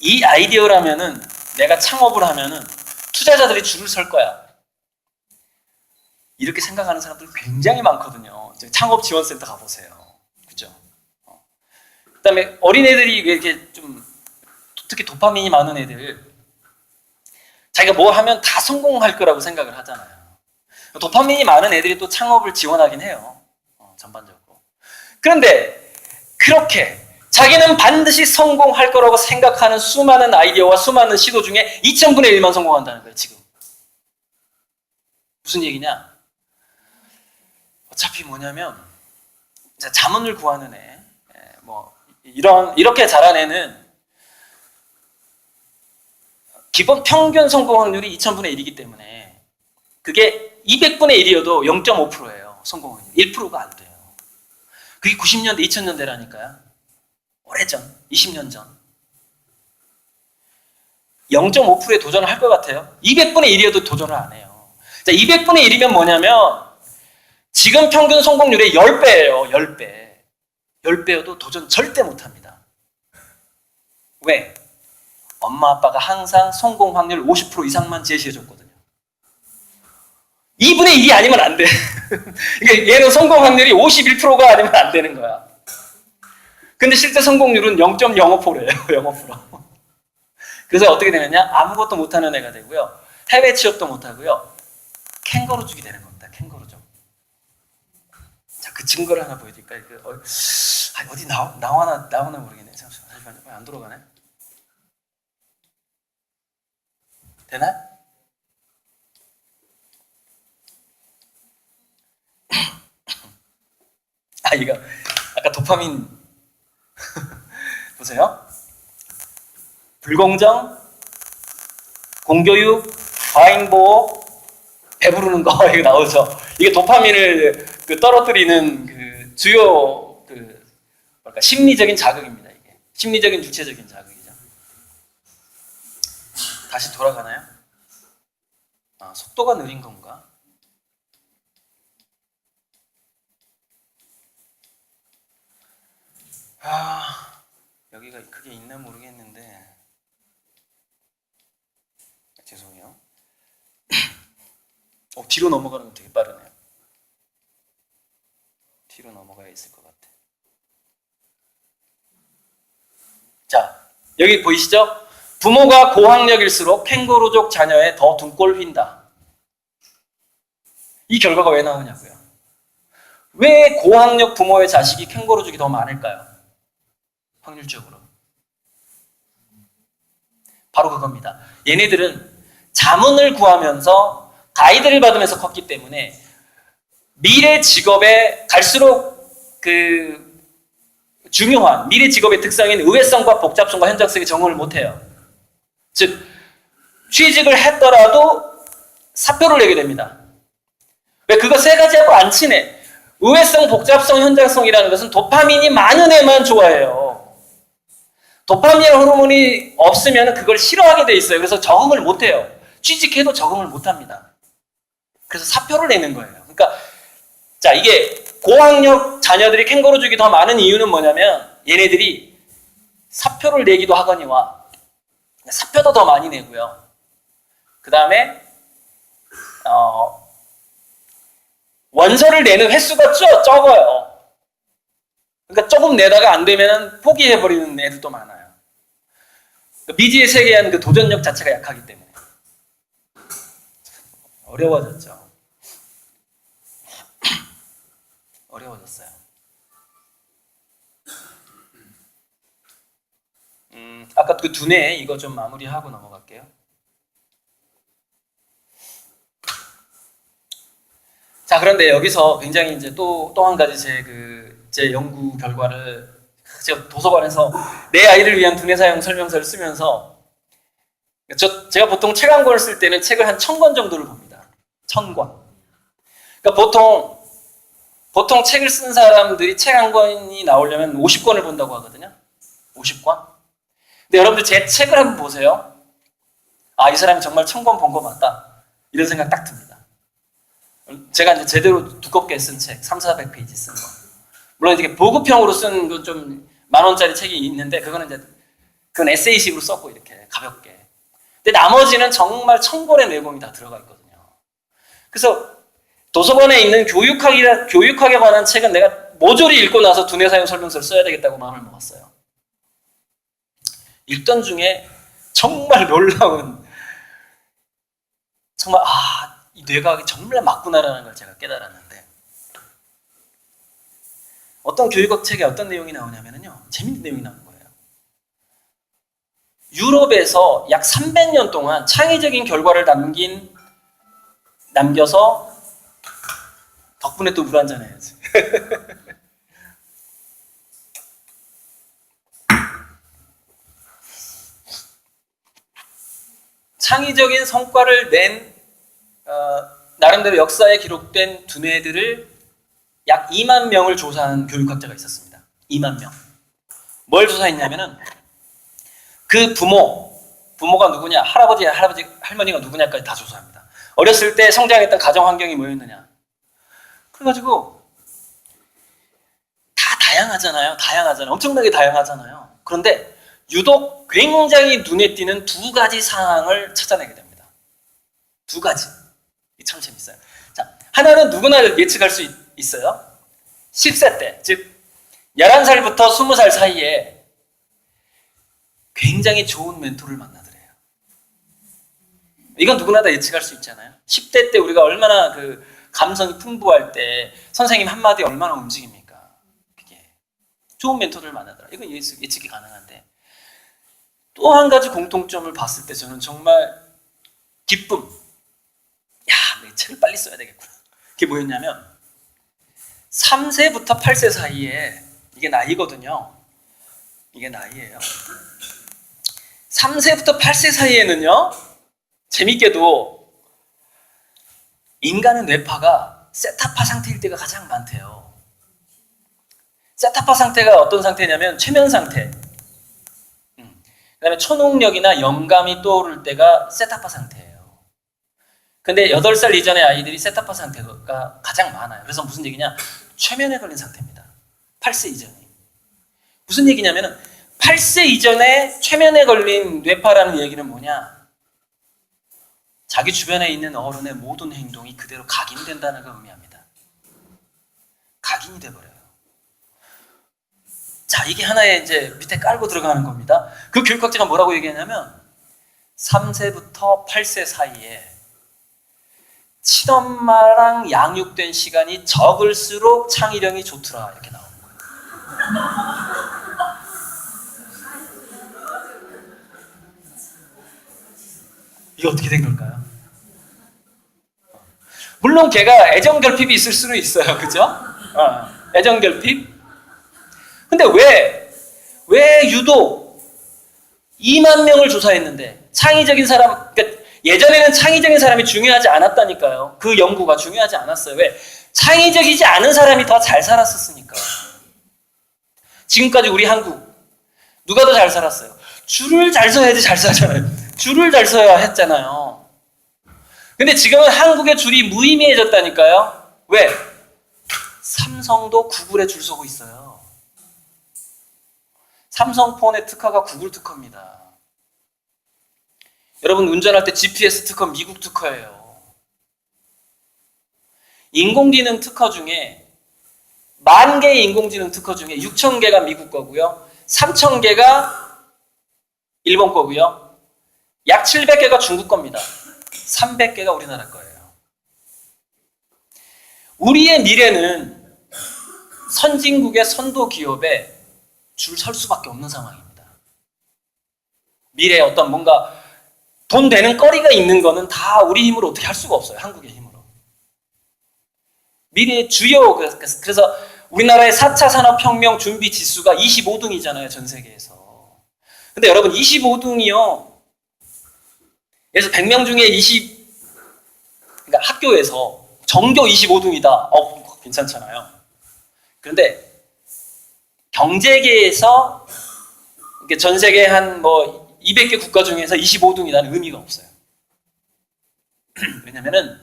이 아이디어라면은 내가 창업을 하면은 투자자들이 줄을 설 거야. 이렇게 생각하는 사람들 굉장히 많거든요. 창업 지원센터 가보세요. 그죠? 그 다음에 어린애들이 이렇게 좀 특히 도파민이 많은 애들 자기가 뭐 하면 다 성공할 거라고 생각을 하잖아요. 도파민이 많은 애들이 또 창업을 지원하긴 해요. 전반적으로. 그런데 그렇게 자기는 반드시 성공할 거라고 생각하는 수많은 아이디어와 수많은 시도 중에 2000분의 1만 성공한다는 거예요, 지금. 무슨 얘기냐? 어차피 뭐냐면 자문을 구하는 애, 이렇게 잘한 애는 기본 평균 성공 확률이 2000분의 1이기 때문에 그게 200분의 1이어도 0.5%예요. 성공 확률. 1%가 안 돼요. 그게 90년대, 2000년대라니까요. 오래전, 20년 전. 0.5%에 도전을 할 것 같아요. 200분의 1이어도 도전을 안 해요. 자, 200분의 1이면 뭐냐면 지금 평균 성공률의 10배예요. 10배. 10배여도 도전 절대 못합니다. 왜? 엄마 아빠가 항상 성공 확률 50% 이상만 제시해줬거든요. 2분의 1이 아니면 안 돼. 그러니까 얘는 성공 확률이 51%가 아니면 안 되는 거야. 근데 실제 성공률은 0.05%예요. 0.5%. 그래서 어떻게 되느냐? 아무것도 못하는 애가 되고요. 해외 취업도 못하고요. 캥거루족이 되는 겁니다. 캥거루족. 자, 그 증거를 하나 보여드릴까요? 어디 나오나 모르겠네. 잠시만요. 안 돌아가네. 되나? 이거 아까 도파민 보세요. 불공정, 공교육, 과잉보호, 배부르는 거 이거 나오죠. 이게 도파민을 떨어뜨리는 그 주요 심리적인 자극입니다. 이게 심리적인 주체적인 자극이죠. 다시 돌아가나요? 속도가 느린 건가? 여기가 그게 있나 모르겠는데 죄송해요. 뒤로 넘어가는 건 되게 빠르네요. 뒤로 넘어가야 있을 것 같아. 자, 여기 보이시죠? 부모가 고학력일수록 캥거루족 자녀에 더 등골 휜다. 이 결과가 왜 나오냐고요. 왜 고학력 부모의 자식이 캥거루족이 더 많을까요? 확률적으로. 바로 그겁니다. 얘네들은 자문을 구하면서 가이드를 받으면서 컸기 때문에 미래 직업에 갈수록 중요한 미래 직업의 특성인 의외성과 복잡성과 현장성에 적응을 못해요. 즉 취직을 했더라도 사표를 내게 됩니다. 왜? 그거 세 가지하고 안 친해. 의외성, 복잡성, 현장성이라는 것은 도파민이 많은 애만 좋아해요. 도파민 호르몬이 없으면 그걸 싫어하게 돼 있어요. 그래서 적응을 못해요. 취직해도 적응을 못합니다. 그래서 사표를 내는 거예요. 그러니까 자, 이게 고학력 자녀들이 캥거루족이 더 많은 이유는 뭐냐면 얘네들이 사표를 내기도 하거니와 사표도 더 많이 내고요. 그 다음에 원서를 내는 횟수가 적어요. 그러니까 조금 내다가 안 되면 포기해버리는 애들도 많아요. 미지의 세계에는 그 도전력 자체가 약하기 때문에. 어려워졌죠. 어려워졌어요. 아까 그 두뇌 이거 좀 마무리하고 넘어갈게요. 자, 그런데 여기서 굉장히 이제 또 한 가지 제 연구 결과를 제가 도서관에서 내 아이를 위한 두뇌 사용 설명서를 쓰면서 제가 보통 책 한 권을 쓸 때는 책을 한 1000권 정도를 봅니다. 1000권. 그러니까 보통 책을 쓴 사람들이 책 한 권이 나오려면 50권을 본다고 하거든요. 50권. 근데 여러분들 제 책을 한번 보세요. 아, 이 사람이 정말 1000권 본 거 맞다. 이런 생각 딱 듭니다. 제가 이제 제대로 두껍게 쓴 책, 300~400페이지 쓴 거. 물론 이렇게 보급형으로 쓴 거 좀 10,000원짜리 책이 있는데 그건 에세이식으로 썼고 이렇게 가볍게. 근데 나머지는 정말 1000권의 내공이 다 들어가 있거든요. 그래서 도서관에 있는 교육학에 관한 책은 내가 모조리 읽고 나서 두뇌 사용 설명서를 써야 되겠다고 마음을 먹었어요. 읽던 중에 정말 놀라운, 정말 이 뇌과학이 정말 맞구나라는 걸 제가 깨달았는데, 어떤 교육학 책에 어떤 내용이 나오냐면요, 재밌는 내용이 나오는 거예요. 유럽에서 약 300년 동안 창의적인 결과를 남겨서 덕분에 또 물 한잔 해야지. 창의적인 성과를 낸 나름대로 역사에 기록된 두뇌들을 약 2만 명을 조사한 교육학자가 있었습니다. 2만 명. 뭘 조사했냐면은 그 부모가 누구냐, 할머니가 누구냐까지 다 조사합니다. 어렸을 때 성장했던 가정 환경이 뭐였느냐. 그래가지고 다 다양하잖아요. 엄청나게 다양하잖아요. 그런데 유독 굉장히 눈에 띄는 두 가지 상황을 찾아내게 됩니다. 두 가지. 이게 참 재밌어요. 자, 하나는 누구나 예측할 수 있어요. 10세 때, 즉 11살부터 20살 사이에 굉장히 좋은 멘토를 만나더래요. 이건 누구나 다 예측할 수 있잖아요. 10대 때 우리가 얼마나 감성이 풍부할 때 선생님 한마디 얼마나 움직입니까? 그게 좋은 멘토를 만나더라. 이건 예측이 가능한데, 또 한 가지 공통점을 봤을 때 저는 정말 기쁨. 야, 내 책을 빨리 써야 되겠구나. 그게 뭐였냐면 3세부터 8세 사이에, 이게 나이거든요. 이게 나이예요. 3세부터 8세 사이에는요, 재밌게도 인간의 뇌파가 세타파 상태일 때가 가장 많대요. 세타파 상태가 어떤 상태냐면 최면 상태. 그 다음에 초능력이나 영감이 떠오를 때가 세타파 상태예요. 근데 8살 이전의 아이들이 세타파 상태가 가장 많아요. 그래서 무슨 얘기냐? 최면에 걸린 상태입니다. 8세 이전이. 무슨 얘기냐면은 8세 이전에 최면에 걸린 뇌파라는 얘기는 뭐냐? 자기 주변에 있는 어른의 모든 행동이 그대로 각인된다는 걸 의미합니다. 각인이 돼버려요. 자, 이게 하나의 이제 밑에 깔고 들어가는 겁니다. 그 교육학자가 뭐라고 얘기하냐면 3세부터 8세 사이에 친엄마랑 양육된 시간이 적을수록 창의력이 좋더라, 이렇게 나오는 거예요. 이게 어떻게 된 걸까요? 물론 걔가 애정결핍이 있을 수는 있어요. 그죠? 애정결핍. 근데 왜 유독 2만 명을 조사했는데 창의적인 사람, 그러니까 예전에는 창의적인 사람이 중요하지 않았다니까요. 그 연구가 중요하지 않았어요. 왜? 창의적이지 않은 사람이 더 잘 살았었으니까. 지금까지 우리 한국 누가 더 잘 살았어요? 줄을 잘 서야지 잘 살잖아요. 줄을 잘 서야 했잖아요. 근데 지금은 한국의 줄이 무의미해졌다니까요. 왜? 삼성도 구글에 줄 서고 있어요. 삼성폰의 특허가 구글 특허입니다. 여러분 운전할 때 GPS 특허 미국 특허예요. 인공지능 특허 중에 10,000개의 인공지능 특허 중에 6,000개가 미국 거고요. 3,000개가 일본 거고요. 약 700개가 중국 겁니다. 300개가 우리나라 거예요. 우리의 미래는 선진국의 선도 기업에 줄 설 수밖에 없는 상황입니다. 미래에 어떤 뭔가 돈 되는 거리가 있는 거는 다 우리 힘으로 어떻게 할 수가 없어요. 한국의 힘으로. 미래의 주요, 그래서 우리나라의 4차 산업혁명 준비 지수가 25등이잖아요. 전 세계에서. 근데 여러분 25등이요. 그래서 100명 중에 그러니까 학교에서 전교 25등이다. 괜찮잖아요. 그런데 경제계에서 전 세계 한 200개 국가 중에서 25등이라는 의미가 없어요. 왜냐면은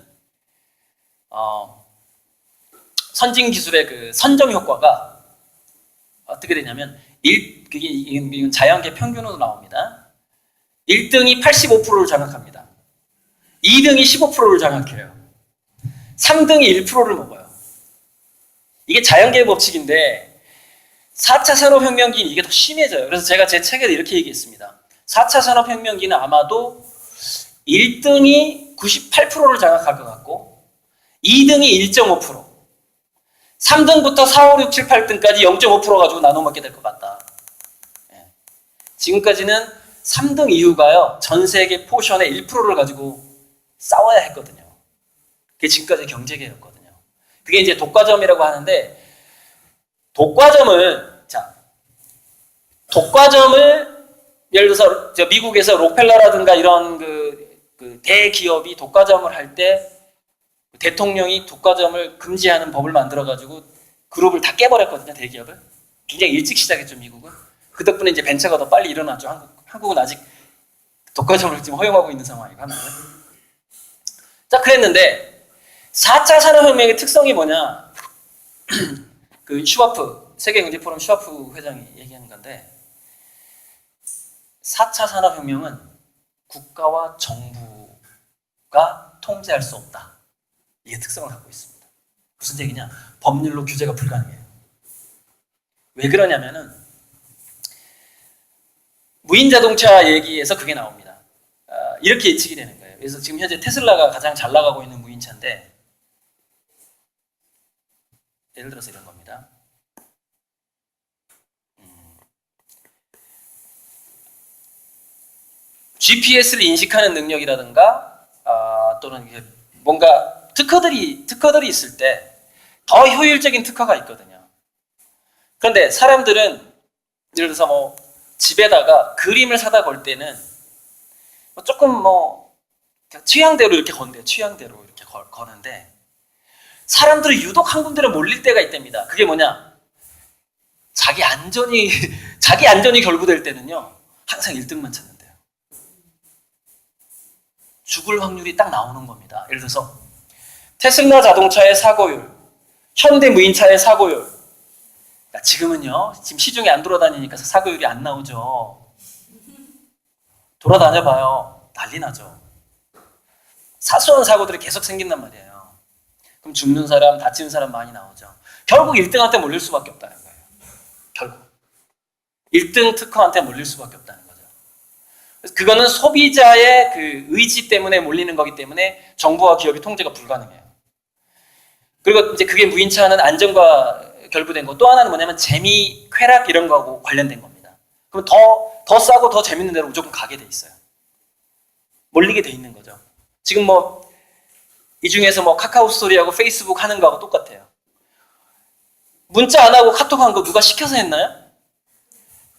선진 기술의 그 선정 효과가 어떻게 되냐면 이건 자연계 평균으로 나옵니다. 1등이 85%를 장악합니다. 2등이 15%를 장악해요. 3등이 1%를 먹어요. 이게 자연계의 법칙인데 4차 산업혁명기는 이게 더 심해져요. 그래서 제가 제 책에도 이렇게 얘기했습니다. 4차 산업혁명기는 아마도 1등이 98%를 장악할 것 같고 2등이 1.5%, 3등부터 4, 5, 6, 7, 8등까지 0.5% 가지고 나눠 먹게 될 것 같다. 지금까지는 3등 이후가요. 전 세계 포션의 1%를 가지고 싸워야 했거든요. 그게 지금까지 경제계였거든요. 그게 이제 독과점이라고 하는데 독과점을 예를 들어서 미국에서 록펠러라든가 이런 그 대기업이 독과점을 할 때 대통령이 독과점을 금지하는 법을 만들어가지고 그룹을 다 깨버렸거든요. 대기업을. 굉장히 일찍 시작했죠. 미국은. 그 덕분에 이제 벤처가 더 빨리 일어났죠. 한국은 아직 독과점을 지금 허용하고 있는 상황이고 하면은. 자, 그랬는데 4차 산업혁명의 특성이 뭐냐? 그 슈와프, 세계경제포럼 슈와프 회장이 얘기하는 건데 4차 산업혁명은 국가와 정부가 통제할 수 없다. 이게 특성을 갖고 있습니다. 무슨 얘기냐? 법률로 규제가 불가능해요. 왜 그러냐면은 무인자동차 얘기에서 그게 나옵니다. 이렇게 예측이 되는 거예요. 그래서 지금 현재 테슬라가 가장 잘 나가고 있는 무인차인데 예를 들어서 이런 겁니다. GPS를 인식하는 능력이라든가 또는 뭔가 특허들이 있을 때 더 효율적인 특허가 있거든요. 그런데 사람들은 예를 들어서 집에다가 그림을 사다 걸 때는 조금 취향대로 이렇게 건대요. 취향대로 이렇게 거는데 사람들이 유독 한 군데로 몰릴 때가 있답니다. 그게 뭐냐? 자기 안전이 결부될 때는요. 항상 1등만 찾는데요. 죽을 확률이 딱 나오는 겁니다. 예를 들어서 테슬라 자동차의 사고율, 현대 무인차의 사고율. 지금은요. 지금 시중에 안 돌아다니니까 사고율이 안 나오죠. 돌아다녀봐요. 난리 나죠. 사소한 사고들이 계속 생긴단 말이에요. 그럼 죽는 사람, 다치는 사람 많이 나오죠. 결국 1등한테 몰릴 수밖에 없다는 거예요. 결국 1등 특허한테 몰릴 수밖에 없다는 거죠. 그래서 그거는 소비자의 그 의지 때문에 몰리는 거기 때문에 정부와 기업이 통제가 불가능해요. 그리고 이제 그게 무인차는 안전과 결부된 거. 또 하나는 뭐냐면 재미, 쾌락 이런 거하고 관련된 겁니다. 그럼 더 싸고 더 재밌는 데로 무조건 가게 돼 있어요. 몰리게 돼 있는 거죠. 지금 이 중에서 카카오 스토리하고 페이스북 하는 거하고 똑같아요. 문자 안 하고 카톡 한 거 누가 시켜서 했나요?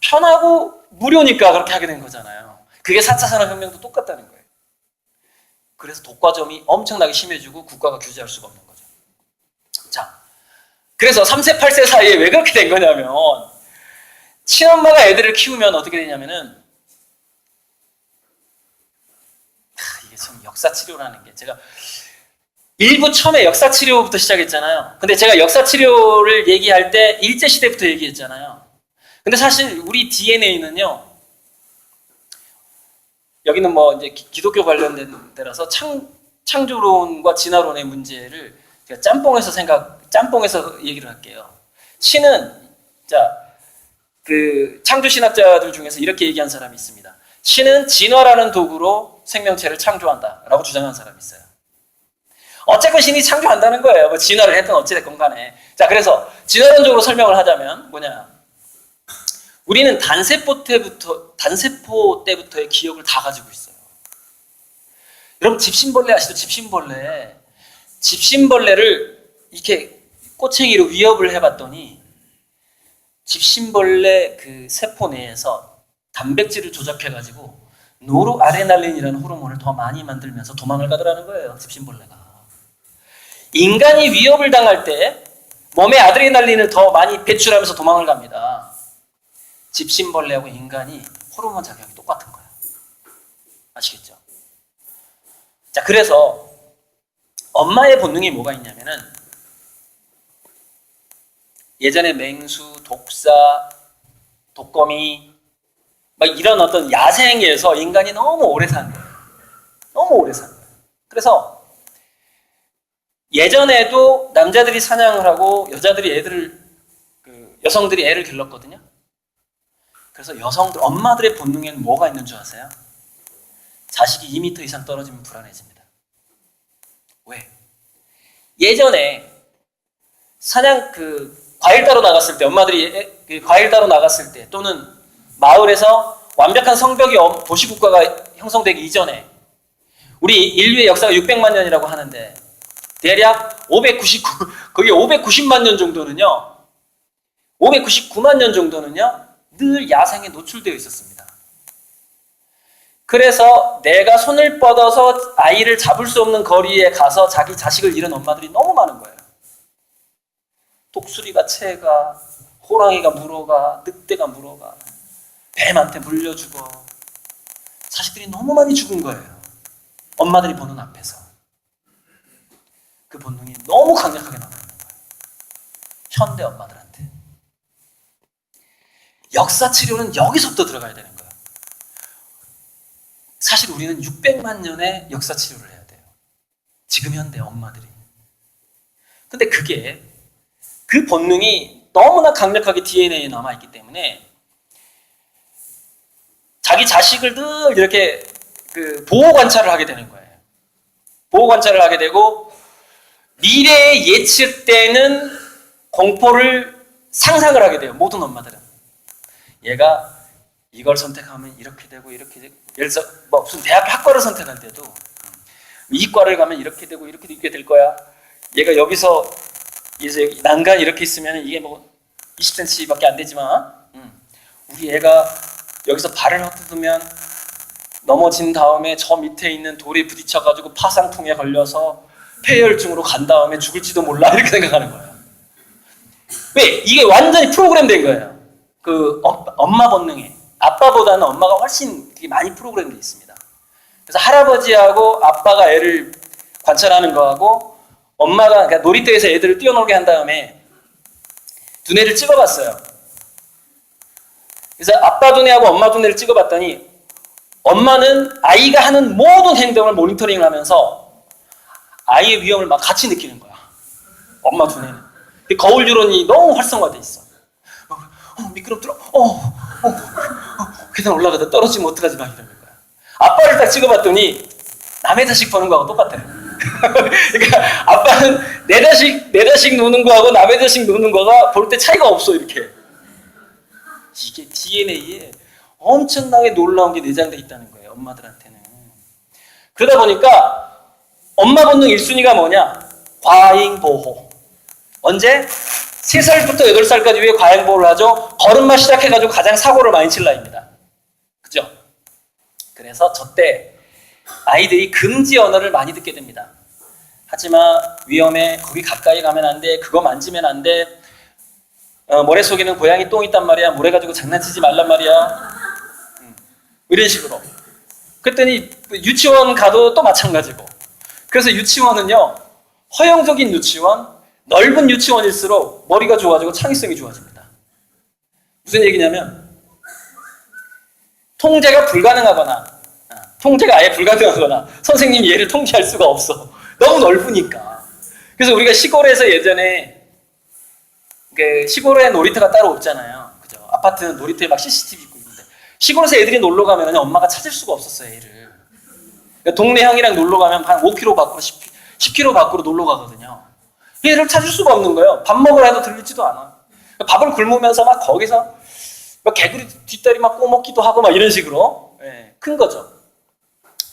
편하고 무료니까 그렇게 하게 된 거잖아요. 그게 4차 산업혁명도 똑같다는 거예요. 그래서 독과점이 엄청나게 심해지고 국가가 규제할 수가 없는 거죠. 자, 그래서 3세, 8세 사이에 왜 그렇게 된 거냐면 친엄마가 애들을 키우면 어떻게 되냐면은 이게 참 역사치료라는 게 제가 일부 처음에 역사치료부터 시작했잖아요. 근데 제가 역사치료를 얘기할 때 일제시대부터 얘기했잖아요. 근데 사실 우리 DNA는요, 여기는 뭐 이제 기독교 관련된 데라서 창조론과 진화론의 문제를 제가 짬뽕해서 얘기를 할게요. 신은, 자, 그 창조신학자들 중에서 이렇게 얘기한 사람이 있습니다. 신은 진화라는 도구로 생명체를 창조한다라고 주장한 사람이 있어요. 어쨌건 신이 창조한다는 거예요. 뭐 진화를 했든 어찌됐건 간에. 자, 그래서 진화론적으로 설명을 하자면 뭐냐. 우리는 단세포 때부터의 기억을 다 가지고 있어요. 여러분 집신벌레 아시죠? 집신벌레를 이렇게 꼬챙이로 위협을 해봤더니 집신벌레 그 세포 내에서 단백질을 조작해가지고 노르아드레날린이라는 호르몬을 더 많이 만들면서 도망을 가더라는 거예요. 집신벌레가. 인간이 위협을 당할 때 몸에 아드레날린을 더 많이 배출하면서 도망을 갑니다. 집신벌레하고 인간이 호르몬 작용이 똑같은 거예요. 아시겠죠? 자, 그래서 엄마의 본능이 뭐가 있냐면은 예전에 맹수, 독사, 독거미 막 이런 어떤 야생에서 인간이 너무 오래 산 거예요. 너무 오래 산 거예요. 그래서 예전에도 남자들이 사냥을 하고 여성들이 애를 길렀거든요. 그래서 엄마들의 본능에는 뭐가 있는 줄 아세요? 자식이 2m 이상 떨어지면 불안해집니다. 왜? 예전에 과일 따러 나갔을 때, 엄마들이 과일 따러 나갔을 때, 또는 마을에서 완벽한 성벽이 도시국가가 형성되기 이전에, 우리 인류의 역사가 600만 년이라고 하는데, 대략 거기 590만 년 정도는요, 599만 년 정도는요, 늘 야생에 노출되어 있었습니다. 그래서 내가 손을 뻗어서 아이를 잡을 수 없는 거리에 가서 자기 자식을 잃은 엄마들이 너무 많은 거예요. 독수리가 채가, 호랑이가 물어가, 늑대가 물어가, 뱀한테 물려 죽어. 자식들이 너무 많이 죽은 거예요. 엄마들이 보는 앞에서. 그 본능이 너무 강력하게 남아있는 거예요. 현대 엄마들한테. 역사 치료는 여기서부터 들어가야 되는 거예요. 사실 우리는 600만 년의 역사 치료를 해야 돼요. 지금 현대 엄마들이. 근데 그 본능이 너무나 강력하게 DNA에 남아있기 때문에 자기 자식을 늘 이렇게 보호 관찰을 하게 되는 거예요. 보호 관찰을 하게 되고 미래에 예측되는 공포를 상상을 하게 돼요. 모든 엄마들은. 얘가 이걸 선택하면 이렇게 되고 이렇게 되고, 예를 들어서 뭐 무슨 대학 학과를 선택할 때도 이과를 가면 이렇게 되고 이렇게 될 거야. 얘가 여기서 이제 난간 이렇게 있으면 이게 뭐 20cm밖에 안 되지만 우리 애가 여기서 발을 헛디디면 넘어진 다음에 저 밑에 있는 돌에 부딪혀가지고 파상풍에 걸려서 폐혈증으로 간 다음에 죽을지도 몰라, 이렇게 생각하는 거예요. 왜? 이게 완전히 프로그램된 거예요. 엄마 본능에. 아빠보다는 엄마가 훨씬 많이 프로그램되어 있습니다. 그래서 할아버지하고 아빠가 애를 관찰하는 거하고 엄마가 그러니까 놀이터에서 애들을 뛰어놀게 한 다음에 두뇌를 찍어봤어요. 그래서 아빠 두뇌하고 엄마 두뇌를 찍어봤더니 엄마는 아이가 하는 모든 행동을 모니터링을 하면서 아이의 위험을 막 같이 느끼는 거야. 엄마 두뇌는. 거울 유론이 너무 활성화돼 있어. 미끄럽더라. 계단 올라가다 떨어지면 어떡하지 막 이러는 거야. 아빠를 딱 찍어봤더니 남의 자식 보는 거하고 똑같아요. 그러니까 아빠는 내 자식 노는 거하고 남의 자식 노는 거가 볼 때 차이가 없어, 이렇게. 이게 DNA에 엄청나게 놀라운 게 내장돼 있다는 거예요, 엄마들한테는. 그러다 보니까 엄마 본능 1순위가 뭐냐? 과잉 보호. 언제? 3살부터 8살까지 왜 과잉보호를 하죠? 걸음마 시작해가지고 가장 사고를 많이 칠 나이입니다. 그죠? 그래서 저때 아이들이 금지 언어를 많이 듣게 됩니다. 하지마, 위험해, 거기 가까이 가면 안 돼, 그거 만지면 안 돼, 모래 속에는 고양이 똥 있단 말이야, 모래 가지고 장난치지 말란 말이야, 이런 식으로. 그랬더니 유치원 가도 또 마찬가지고. 그래서 유치원은요, 허용적인 유치원, 넓은 유치원일수록 머리가 좋아지고 창의성이 좋아집니다. 무슨 얘기냐면 통제가 불가능하거나 통제가 아예 불가능하거나 선생님이 얘를 통제할 수가 없어. 너무 넓으니까. 그래서 우리가 시골에서 예전에 그 시골에 놀이터가 따로 없잖아요. 그죠? 아파트는 놀이터에 막 CCTV 있고 있는데 시골에서 애들이 놀러 가면 엄마가 찾을 수가 없었어요, 애를. 그러니까 동네 형이랑 놀러 가면 한 5km 밖으로 10km 밖으로 놀러 가거든요. 얘를 찾을 수가 없는 거예요. 밥 먹으러 해도 들리지도 않아. 밥을 굶으면서 막 거기서 막 개구리 뒷다리 막 꼬먹기도 하고 막 이런 식으로 큰 거죠.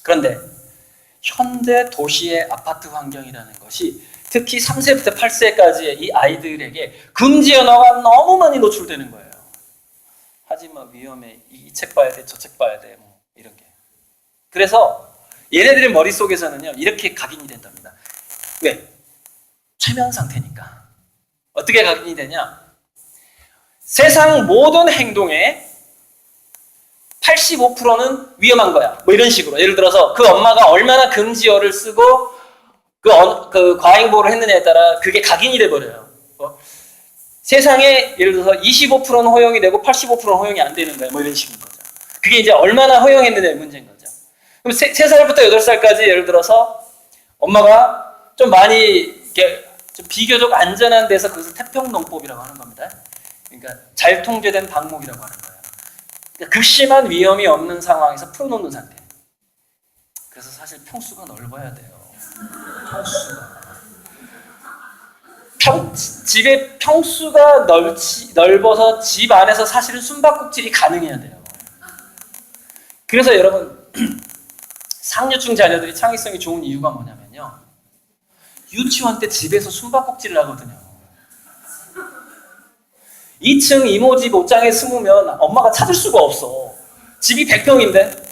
그런데 현대 도시의 아파트 환경이라는 것이 특히 3세부터 8세까지의 이 아이들에게 금지 언어가 너무 많이 노출되는 거예요. 하지마, 위험해, 이 책 봐야 돼, 저 책 봐야 돼, 뭐 이런 게. 그래서 얘네들의 머릿속에서는요 이렇게 각인이 된답니다. 왜? 최면 상태니까. 어떻게 각인이 되냐? 세상 모든 행동에 85%는 위험한 거야. 뭐 이런 식으로. 예를 들어서 그 엄마가 얼마나 금지어를 쓰고 그 과잉보호를 했느냐에 따라 그게 각인이 돼버려요. 세상에 예를 들어서 25%는 허용이 되고 85%는 허용이 안 되는 거야. 뭐 이런 식인 거죠. 그게 이제 얼마나 허용했느냐의 문제인 거죠. 그럼 3살부터 8살까지 예를 들어서 엄마가 좀 많이 이렇게 좀 비교적 안전한 데서 그것을 태평농법이라고 하는 겁니다. 그러니까 잘 통제된 방목이라고 하는 거예요. 그러니까 극심한 위험이 없는 상황에서 풀어놓는 상태. 그래서 사실 평수가 넓어야 돼요. 집의 평수가 넓어서 집 안에서 사실은 숨바꼭질이 가능해야 돼요. 그래서 여러분 상류층 자녀들이 창의성이 좋은 이유가 뭐냐면요. 유치원 때 집에서 숨바꼭질을 하거든요. 2층 이모 집 옷장에 숨으면 엄마가 찾을 수가 없어. 집이 100평인데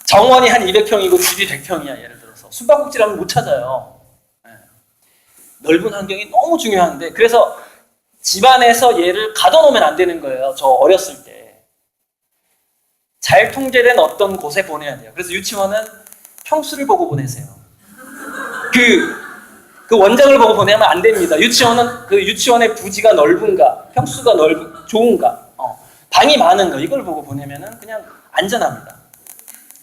정원이 한 200평이고 집이 100평이야. 예를 들어서 숨바꼭질하면 못 찾아요. 넓은 환경이 너무 중요한데 그래서 집안에서 얘를 가둬놓으면 안 되는 거예요. 저 어렸을 때. 잘 통제된 어떤 곳에 보내야 돼요. 그래서 유치원은 평수를 보고 보내세요. 그 원장을 보고 보내면 안 됩니다. 유치원은 그 유치원의 부지가 넓은가, 평수가 좋은가, 방이 많은가 이걸 보고 보내면은 그냥 안전합니다.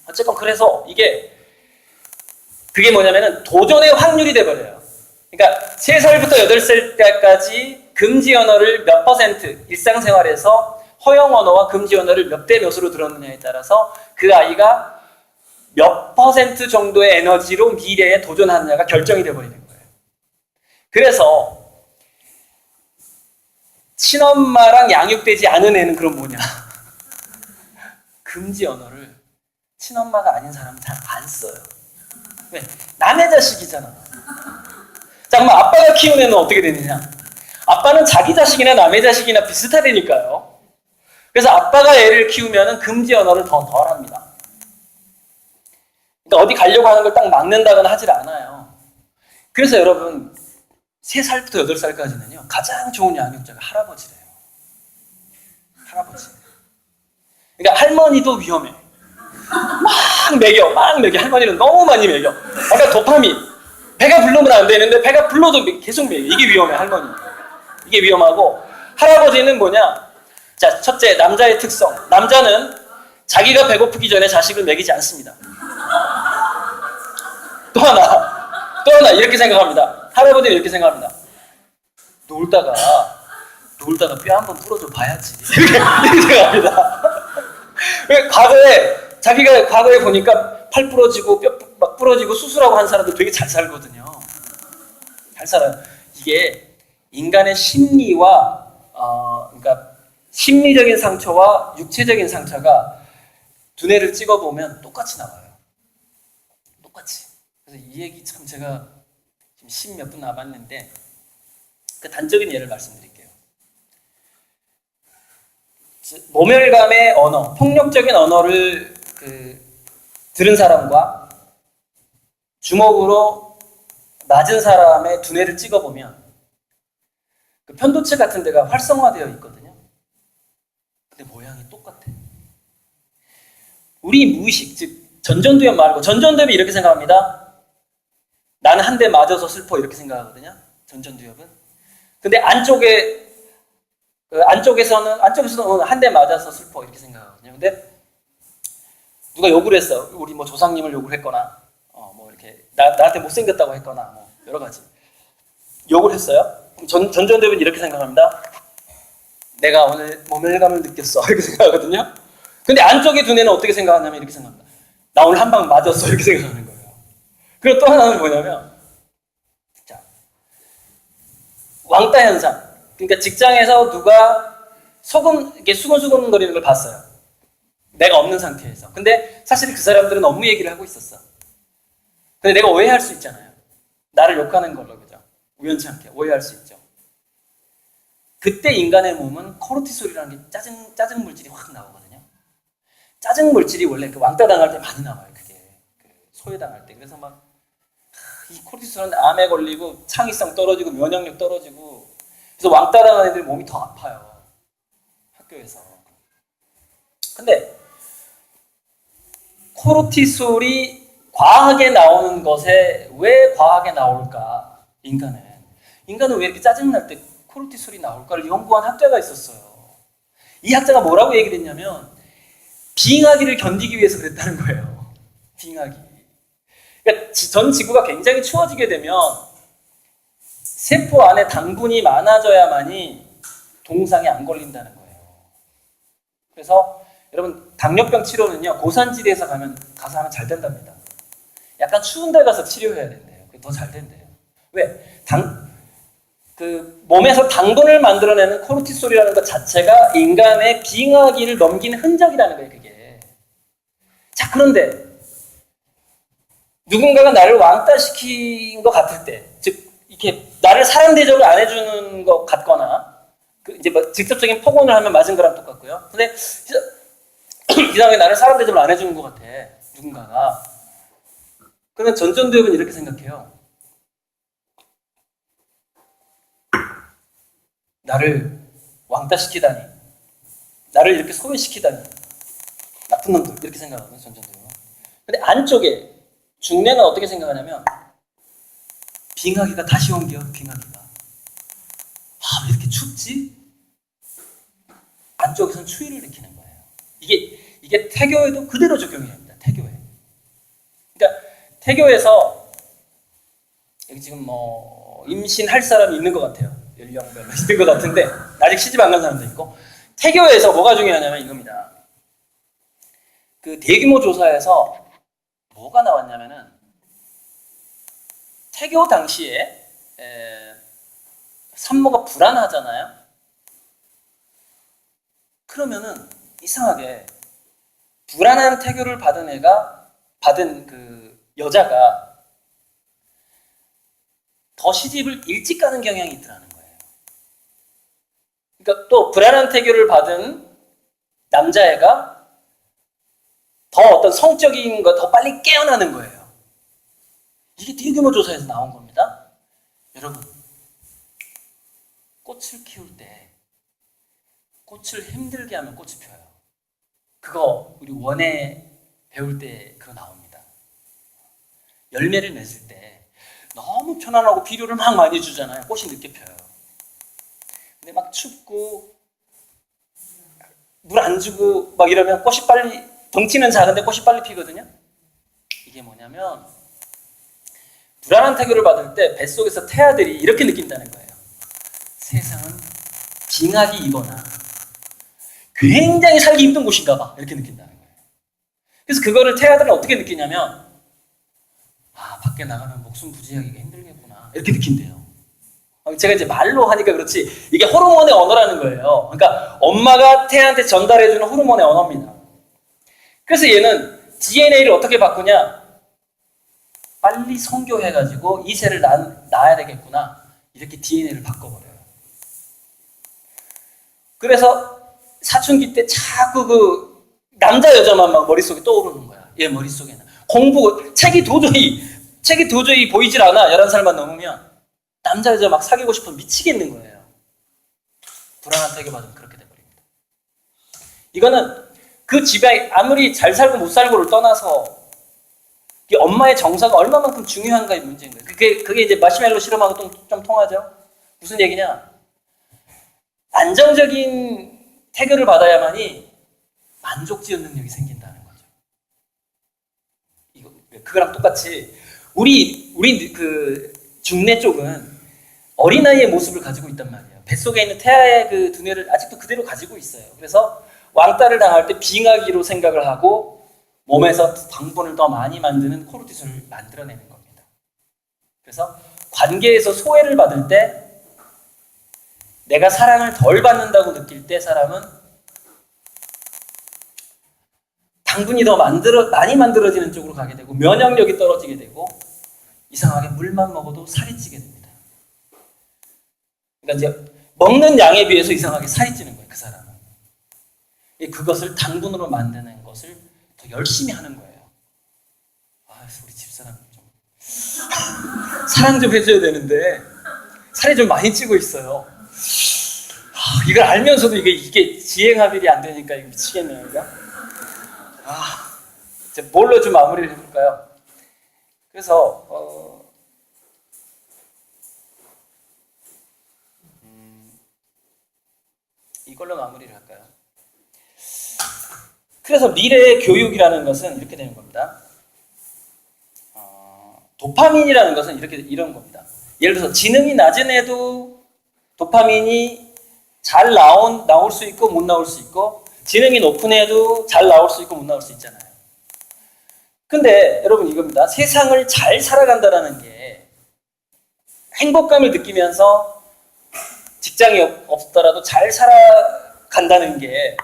어쨌건 그래서 그게 뭐냐면은 도전의 확률이 돼버려요. 그러니까 3살부터 8살 때까지 금지 언어를 몇 퍼센트 일상생활에서 허용 언어와 금지 언어를 몇 대 몇으로 들었느냐에 따라서 그 아이가 몇 퍼센트 정도의 에너지로 미래에 도전하느냐가 결정이 돼버리는 거예요. 그래서 친엄마랑 양육되지 않은 애는 그럼 뭐냐? 금지 언어를 친엄마가 아닌 사람은 잘 안 써요. 왜? 남의 자식이잖아. 자, 그럼 아빠가 키운 애는 어떻게 되느냐? 아빠는 자기 자식이나 남의 자식이나 비슷하다니까요. 그래서 아빠가 애를 키우면 금지 언어를 더 덜합니다. 그러니까 어디 가려고 하는 걸 딱 막는다거나 하질 않아요. 그래서 여러분 3살부터 8살까지는요 가장 좋은 양육자가 할아버지래요. 할아버지. 그러니까 할머니도 위험해. 막 먹여. 할머니는 너무 많이 먹여. 아까 도파민. 배가 부르면 안 되는데 배가 불러도 계속 먹여. 이게 위험해, 할머니. 이게 위험하고 할아버지는 뭐냐? 자, 첫째, 남자의 특성. 남자는 자기가 배고프기 전에 자식을 먹이지 않습니다. 또 하나 이렇게 생각합니다. 할아버지는 이렇게 생각합니다. 놀다가 뼈 한번 부러져 봐야지. 이렇게 생각합니다. 자기가 과거에 보니까 팔 부러지고 뼈 막 부러지고 수술하고 한 사람들 되게 잘 살거든요. 잘 살아요. 이게 인간의 심리와 그러니까 심리적인 상처와 육체적인 상처가 두뇌를 찍어보면 똑같이 나와요. 똑같이. 그래서 이 얘기 참 제가 지금 10몇 분 남았는데 그 단적인 예를 말씀드릴게요. 모멸감의 언어, 폭력적인 언어를 들은 사람과 주먹으로 맞은 사람의 두뇌를 찍어보면 그 편도체 같은 데가 활성화되어 있거든요. 근데 모양이 똑같아. 우리 무의식, 즉 전전두엽 말고, 전전두엽이 이렇게 생각합니다. 나는 한 대 맞아서 슬퍼, 이렇게 생각하거든요. 전전두엽은. 근데 안쪽에서는 한 대 맞아서 슬퍼, 이렇게 생각하거든요. 근데 누가 욕을 했어. 우리 뭐 조상님을 욕을 했거나, 뭐 이렇게 나한테 못생겼다고 했거나, 뭐 여러 가지 욕을 했어요. 전전두엽은 이렇게 생각합니다. 내가 오늘 모멸감을 느꼈어, 이렇게 생각하거든요. 근데 안쪽의 두뇌는 어떻게 생각하냐면 이렇게 생각합니다. 나 오늘 한 방 맞았어, 이렇게 생각하는 거예요. 그리고 또 하나는 뭐냐면, 자, 왕따 현상. 그러니까 직장에서 누가 이렇게 수근수근거리는 걸 봤어요. 내가 없는 상태에서. 근데 사실 그 사람들은 업무 얘기를 하고 있었어. 근데 내가 오해할 수 있잖아요. 나를 욕하는 걸로, 그죠? 우연치 않게 오해할 수 있죠. 그때 인간의 몸은 코르티솔이라는 게 짜증 물질이 확 나오거든요. 짜증 물질이 원래 그 왕따 당할 때 많이 나와요. 그게 소외당할 때. 그래서 막 이 코르티솔은 암에 걸리고 창의성 떨어지고 면역력 떨어지고, 그래서 왕따 당하는 애들이 몸이 더 아파요. 학교에서. 근데 코르티솔이 과하게 나오는 것에 왜 과하게 나올까? 인간은 왜 이렇게 짜증날 때 코르티솔이 나올까를 연구한 학자가 있었어요. 이 학자가 뭐라고 얘기를 했냐면 빙하기를 견디기 위해서 그랬다는 거예요. 빙하기. 그러니까 전 지구가 굉장히 추워지게 되면 세포 안에 당분이 많아져야만이 동상에 안 걸린다는 거예요. 그래서 여러분 당뇨병 치료는요, 고산지대에서 가서 하면 잘 된답니다. 약간 추운 데 가서 치료해야 된대요. 더 잘 된대요. 왜? 몸에서 당분을 만들어내는 코르티솔이라는 것 자체가 인간의 빙하기를 넘기는 흔적이라는 거예요, 그게. 자, 그런데 누군가가 나를 왕따시킨 것 같을 때, 즉 이렇게 나를 사람 대접을 안 해주는 것 같거나, 이제 뭐 직접적인 폭언을 하면 맞은 거랑 똑같고요. 근데 이상하게 나를 사람 대접을 안 해주는 것 같아, 누군가가. 그러면 전전두엽은 이렇게 생각해요. 나를 왕따시키다니, 나를 이렇게 소외시키다니, 나쁜 놈들, 이렇게 생각하거든요, 전전두엽은. 근데 안쪽에 중뇌는 어떻게 생각하냐면 빙하기가 다시 옮겨. 빙하기가 왜 이렇게 춥지? 안쪽에서는 추위를 느끼는 거예요. 이게 태교에도 그대로 적용이 됩니다. 태교에. 그러니까 태교에서 여기 지금 뭐 임신할 사람이 있는 것 같아요. 연령별로 있는 것 같은데 아직 시집 안 간 사람도 있고. 태교에서 뭐가 중요하냐면 이겁니다. 그 대규모 조사에서 뭐가 나왔냐면은 태교 당시에 산모가 불안하잖아요. 그러면은 이상하게 불안한 태교를 받은 그 여자가 더 시집을 일찍 가는 경향이 있더라는 거예요. 그러니까 또 불안한 태교를 받은 남자애가 더 어떤 성적인 거 더 빨리 깨어나는 거예요. 이게 대규모 조사에서 나온 겁니다. 여러분, 꽃을 키울 때 꽃을 힘들게 하면 꽃이 펴요. 그거 우리 원예 배울 때 그거 나옵니다. 열매를 맺을 때 너무 편안하고 비료를 막 많이 주잖아요. 꽃이 늦게 펴요. 근데 막 춥고 물 안 주고 막 이러면 꽃이 빨리, 덩치는 작은데 꽃이 빨리 피거든요. 이게 뭐냐면 불안한 태교를 받을 때 뱃속에서 태아들이 이렇게 느낀다는 거예요. 세상은 빙하기이거나 굉장히 살기 힘든 곳인가 봐, 이렇게 느낀다는 거예요. 그래서 그거를 태아들은 어떻게 느끼냐면 밖에 나가면 목숨 부지하기가 힘들겠구나, 이렇게 느낀대요. 제가 이제 말로 하니까 그렇지 이게 호르몬의 언어라는 거예요. 그러니까 엄마가 태아한테 전달해주는 호르몬의 언어입니다. 그래서 얘는 DNA를 어떻게 바꾸냐, 빨리 성교해가지고 이 새를 낳아야 되겠구나, 이렇게 DNA를 바꿔버려요. 그래서 사춘기 때 자꾸 그 남자 여자만 막 머릿속에 떠오르는 거야. 얘 머릿속에는. 책이 도저히 보이질 않아. 11살만 넘으면. 남자 여자 막 사귀고 싶으면 미치겠는 거예요. 불안한 태교받으면 그렇게 돼버립니다. 이거는 그 집에 아무리 잘 살고 못 살고를 떠나서 이 엄마의 정서가 얼마만큼 중요한가의 문제인 거예요. 그게 이제 마시멜로 실험하고 좀 통하죠? 무슨 얘기냐? 안정적인 태교를 받아야만이 만족지연 능력이 생긴다는 거죠. 그거랑 똑같이 우리 그 중내 쪽은 어린아이의 모습을 가지고 있단 말이에요. 뱃속에 있는 태아의 그 두뇌를 아직도 그대로 가지고 있어요. 그래서 왕따를 당할 때 빙하기로 생각을 하고 몸에서 당분을 더 많이 만드는 코르티솔을 만들어내는 겁니다. 그래서 관계에서 소외를 받을 때 내가 사랑을 덜 받는다고 느낄 때 사람은 당분이 더 많이 만들어지는 쪽으로 가게 되고 면역력이 떨어지게 되고 이상하게 물만 먹어도 살이 찌게 됩니다. 그러니까 이제 먹는 양에 비해서 이상하게 살이 찌는 거예요. 그 사람은. 그것을 당분으로 만드는 것을 더 열심히 하는 거예요. 우리 집사람 좀 사랑 좀 해줘야 되는데 살이 좀 많이 찌고 있어요. 이걸 알면서도 이게 지행합일이 안 되니까 이거 미치겠네요. 이거. 이제 뭘로 좀 마무리를 해볼까요? 그래서 이걸로 마무리를 할까요? 그래서 미래의 교육이라는 것은 이렇게 되는 겁니다. 도파민이라는 것은 이런 겁니다. 예를 들어서 지능이 낮은 애도 도파민이 잘 나올 수 있고 못 나올 수 있고 지능이 높은 애도 잘 나올 수 있고 못 나올 수 있잖아요. 근데 여러분 이겁니다. 세상을 잘 살아간다는 게 행복감을 느끼면서 직장이 없더라도 잘 살아간다는 게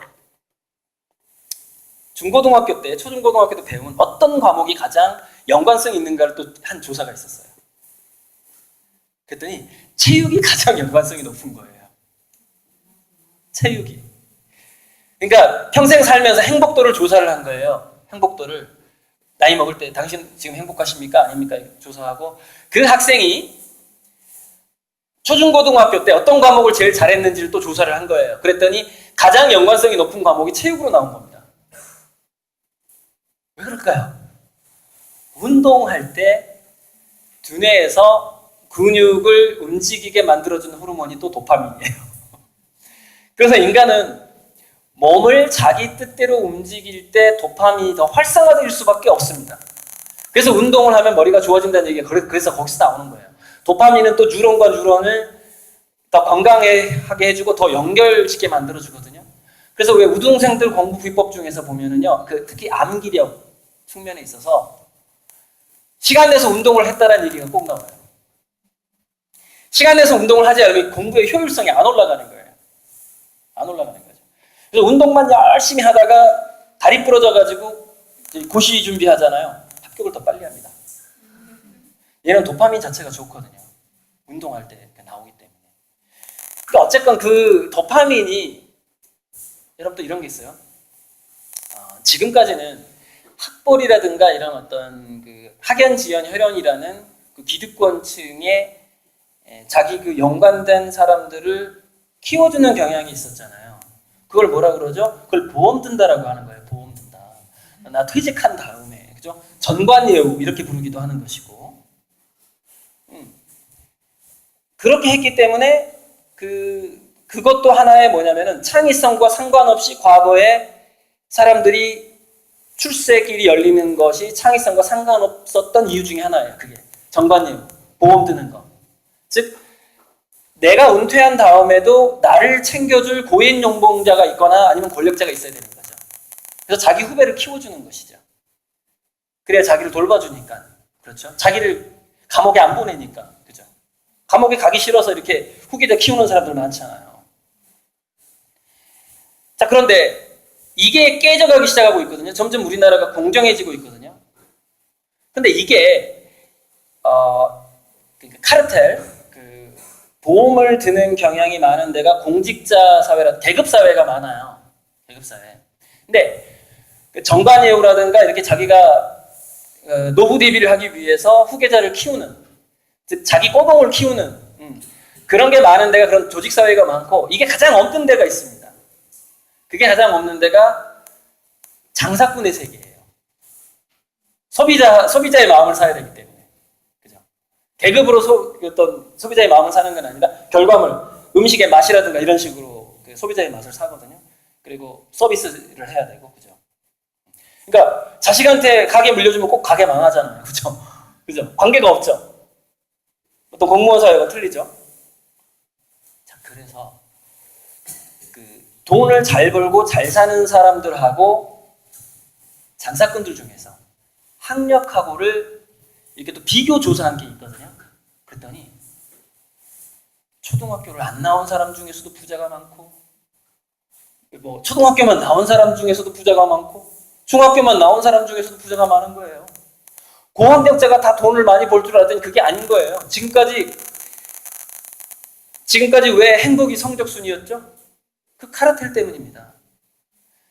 중고등학교 때, 초중고등학교 때 배운 어떤 과목이 가장 연관성이 있는가를 또 한 조사가 있었어요. 그랬더니 체육이 가장 연관성이 높은 거예요. 체육이. 그러니까 평생 살면서 행복도를 조사를 한 거예요. 행복도를. 나이 먹을 때 당신 지금 행복하십니까? 아닙니까? 조사하고 그 학생이 초중고등학교 때 어떤 과목을 제일 잘했는지를 또 조사를 한 거예요. 그랬더니 가장 연관성이 높은 과목이 체육으로 나온 겁니다. 왜 그럴까요? 운동할 때 두뇌에서 근육을 움직이게 만들어주는 호르몬이 또 도파민이에요. 그래서 인간은 몸을 자기 뜻대로 움직일 때 도파민이 더 활성화될 수밖에 없습니다. 그래서 운동을 하면 머리가 좋아진다는 얘기가 그래서 거기서 나오는 거예요. 도파민은 또 뉴런과 뉴런을 더 건강하게 해주고 더 연결시게 만들어주거든요. 그래서 왜 우등생들 공부 비법 중에서 보면은요, 특히 암기력 측면에 있어서 시간 내서 운동을 했다는 얘기가 꼭 나와요. 시간 내서 운동을 하지 않으면 공부의 효율성이 안 올라가는 거예요. 안 올라가는 거죠. 그래서 운동만 열심히 하다가 다리 부러져가지고 고시 준비하잖아요. 합격을 더 빨리 합니다. 얘는 도파민 자체가 좋거든요. 운동할 때 나오기 때문에. 그러니까 어쨌건 그 도파민이 여러분 또 이런 게 있어요. 지금까지는 학벌이라든가 이런 어떤 그 학연지연 혈연이라는 그 기득권층의 자기 그 연관된 사람들을 키워주는 경향이 있었잖아요. 그걸 뭐라 그러죠? 그걸 보험 든다라고 하는 거예요. 보험 든다. 나 퇴직한 다음에, 그죠? 전관예우 이렇게 부르기도 하는 것이고. 그렇게 했기 때문에 그것도 하나의 뭐냐면은 창의성과 상관없이 과거에 사람들이 출세길이 열리는 것이 창의성과 상관없었던 이유 중에 하나예요. 그게 전관예우, 보험 드는 거. 즉 내가 은퇴한 다음에도 나를 챙겨줄 고인용봉자가 있거나 아니면 권력자가 있어야 되는 거죠. 그래서 자기 후배를 키워주는 것이죠. 그래야 자기를 돌봐주니까. 그렇죠? 자기를 감옥에 안 보내니까. 그죠? 감옥에 가기 싫어서 이렇게 후기자 키우는 사람들 많잖아요. 자, 그런데 이게 깨져가기 시작하고 있거든요. 점점 우리나라가 공정해지고 있거든요. 근데 이게 그러니까 카르텔, 도움을 드는 경향이 많은 데가 공직자 사회라 계급 사회가 많아요. 계급 사회. 근데 그 정관예우라든가 이렇게 자기가 노후 대비를 하기 위해서 후계자를 키우는, 즉 자기 꼬동을 키우는 그런 게 많은 데가 그런 조직 사회가 많고, 이게 가장 없는 데가 있습니다. 그게 가장 없는 데가 장사꾼의 세계예요. 소비자의 마음을 사야 되기 때문에. 그죠? 계급으로 어떤 소비자의 마음을 사는 건 아니라 결과물, 음식의 맛이라든가 이런 식으로 그 소비자의 맛을 사거든요. 그리고 서비스를 해야 되고, 그죠? 그러니까 자식한테 가게 물려주면 꼭 가게 망하잖아요. 그죠? 그죠? 관계가 없죠. 어떤 공무원 사회가 틀리죠. 자, 그래서 그 돈을 잘 벌고 잘 사는 사람들하고 장사꾼들 중에서 학력하고를 이렇게 또 비교 조사한 게 있거든요. 그랬더니 초등학교를 안 나온 사람 중에서도 부자가 많고, 뭐 초등학교만 나온 사람 중에서도 부자가 많고, 중학교만 나온 사람 중에서도 부자가 많은 거예요. 고학력자가 다 돈을 많이 벌 줄 알았더니 그게 아닌 거예요. 지금까지 왜 행복이 성적순이었죠? 그 카르텔 때문입니다.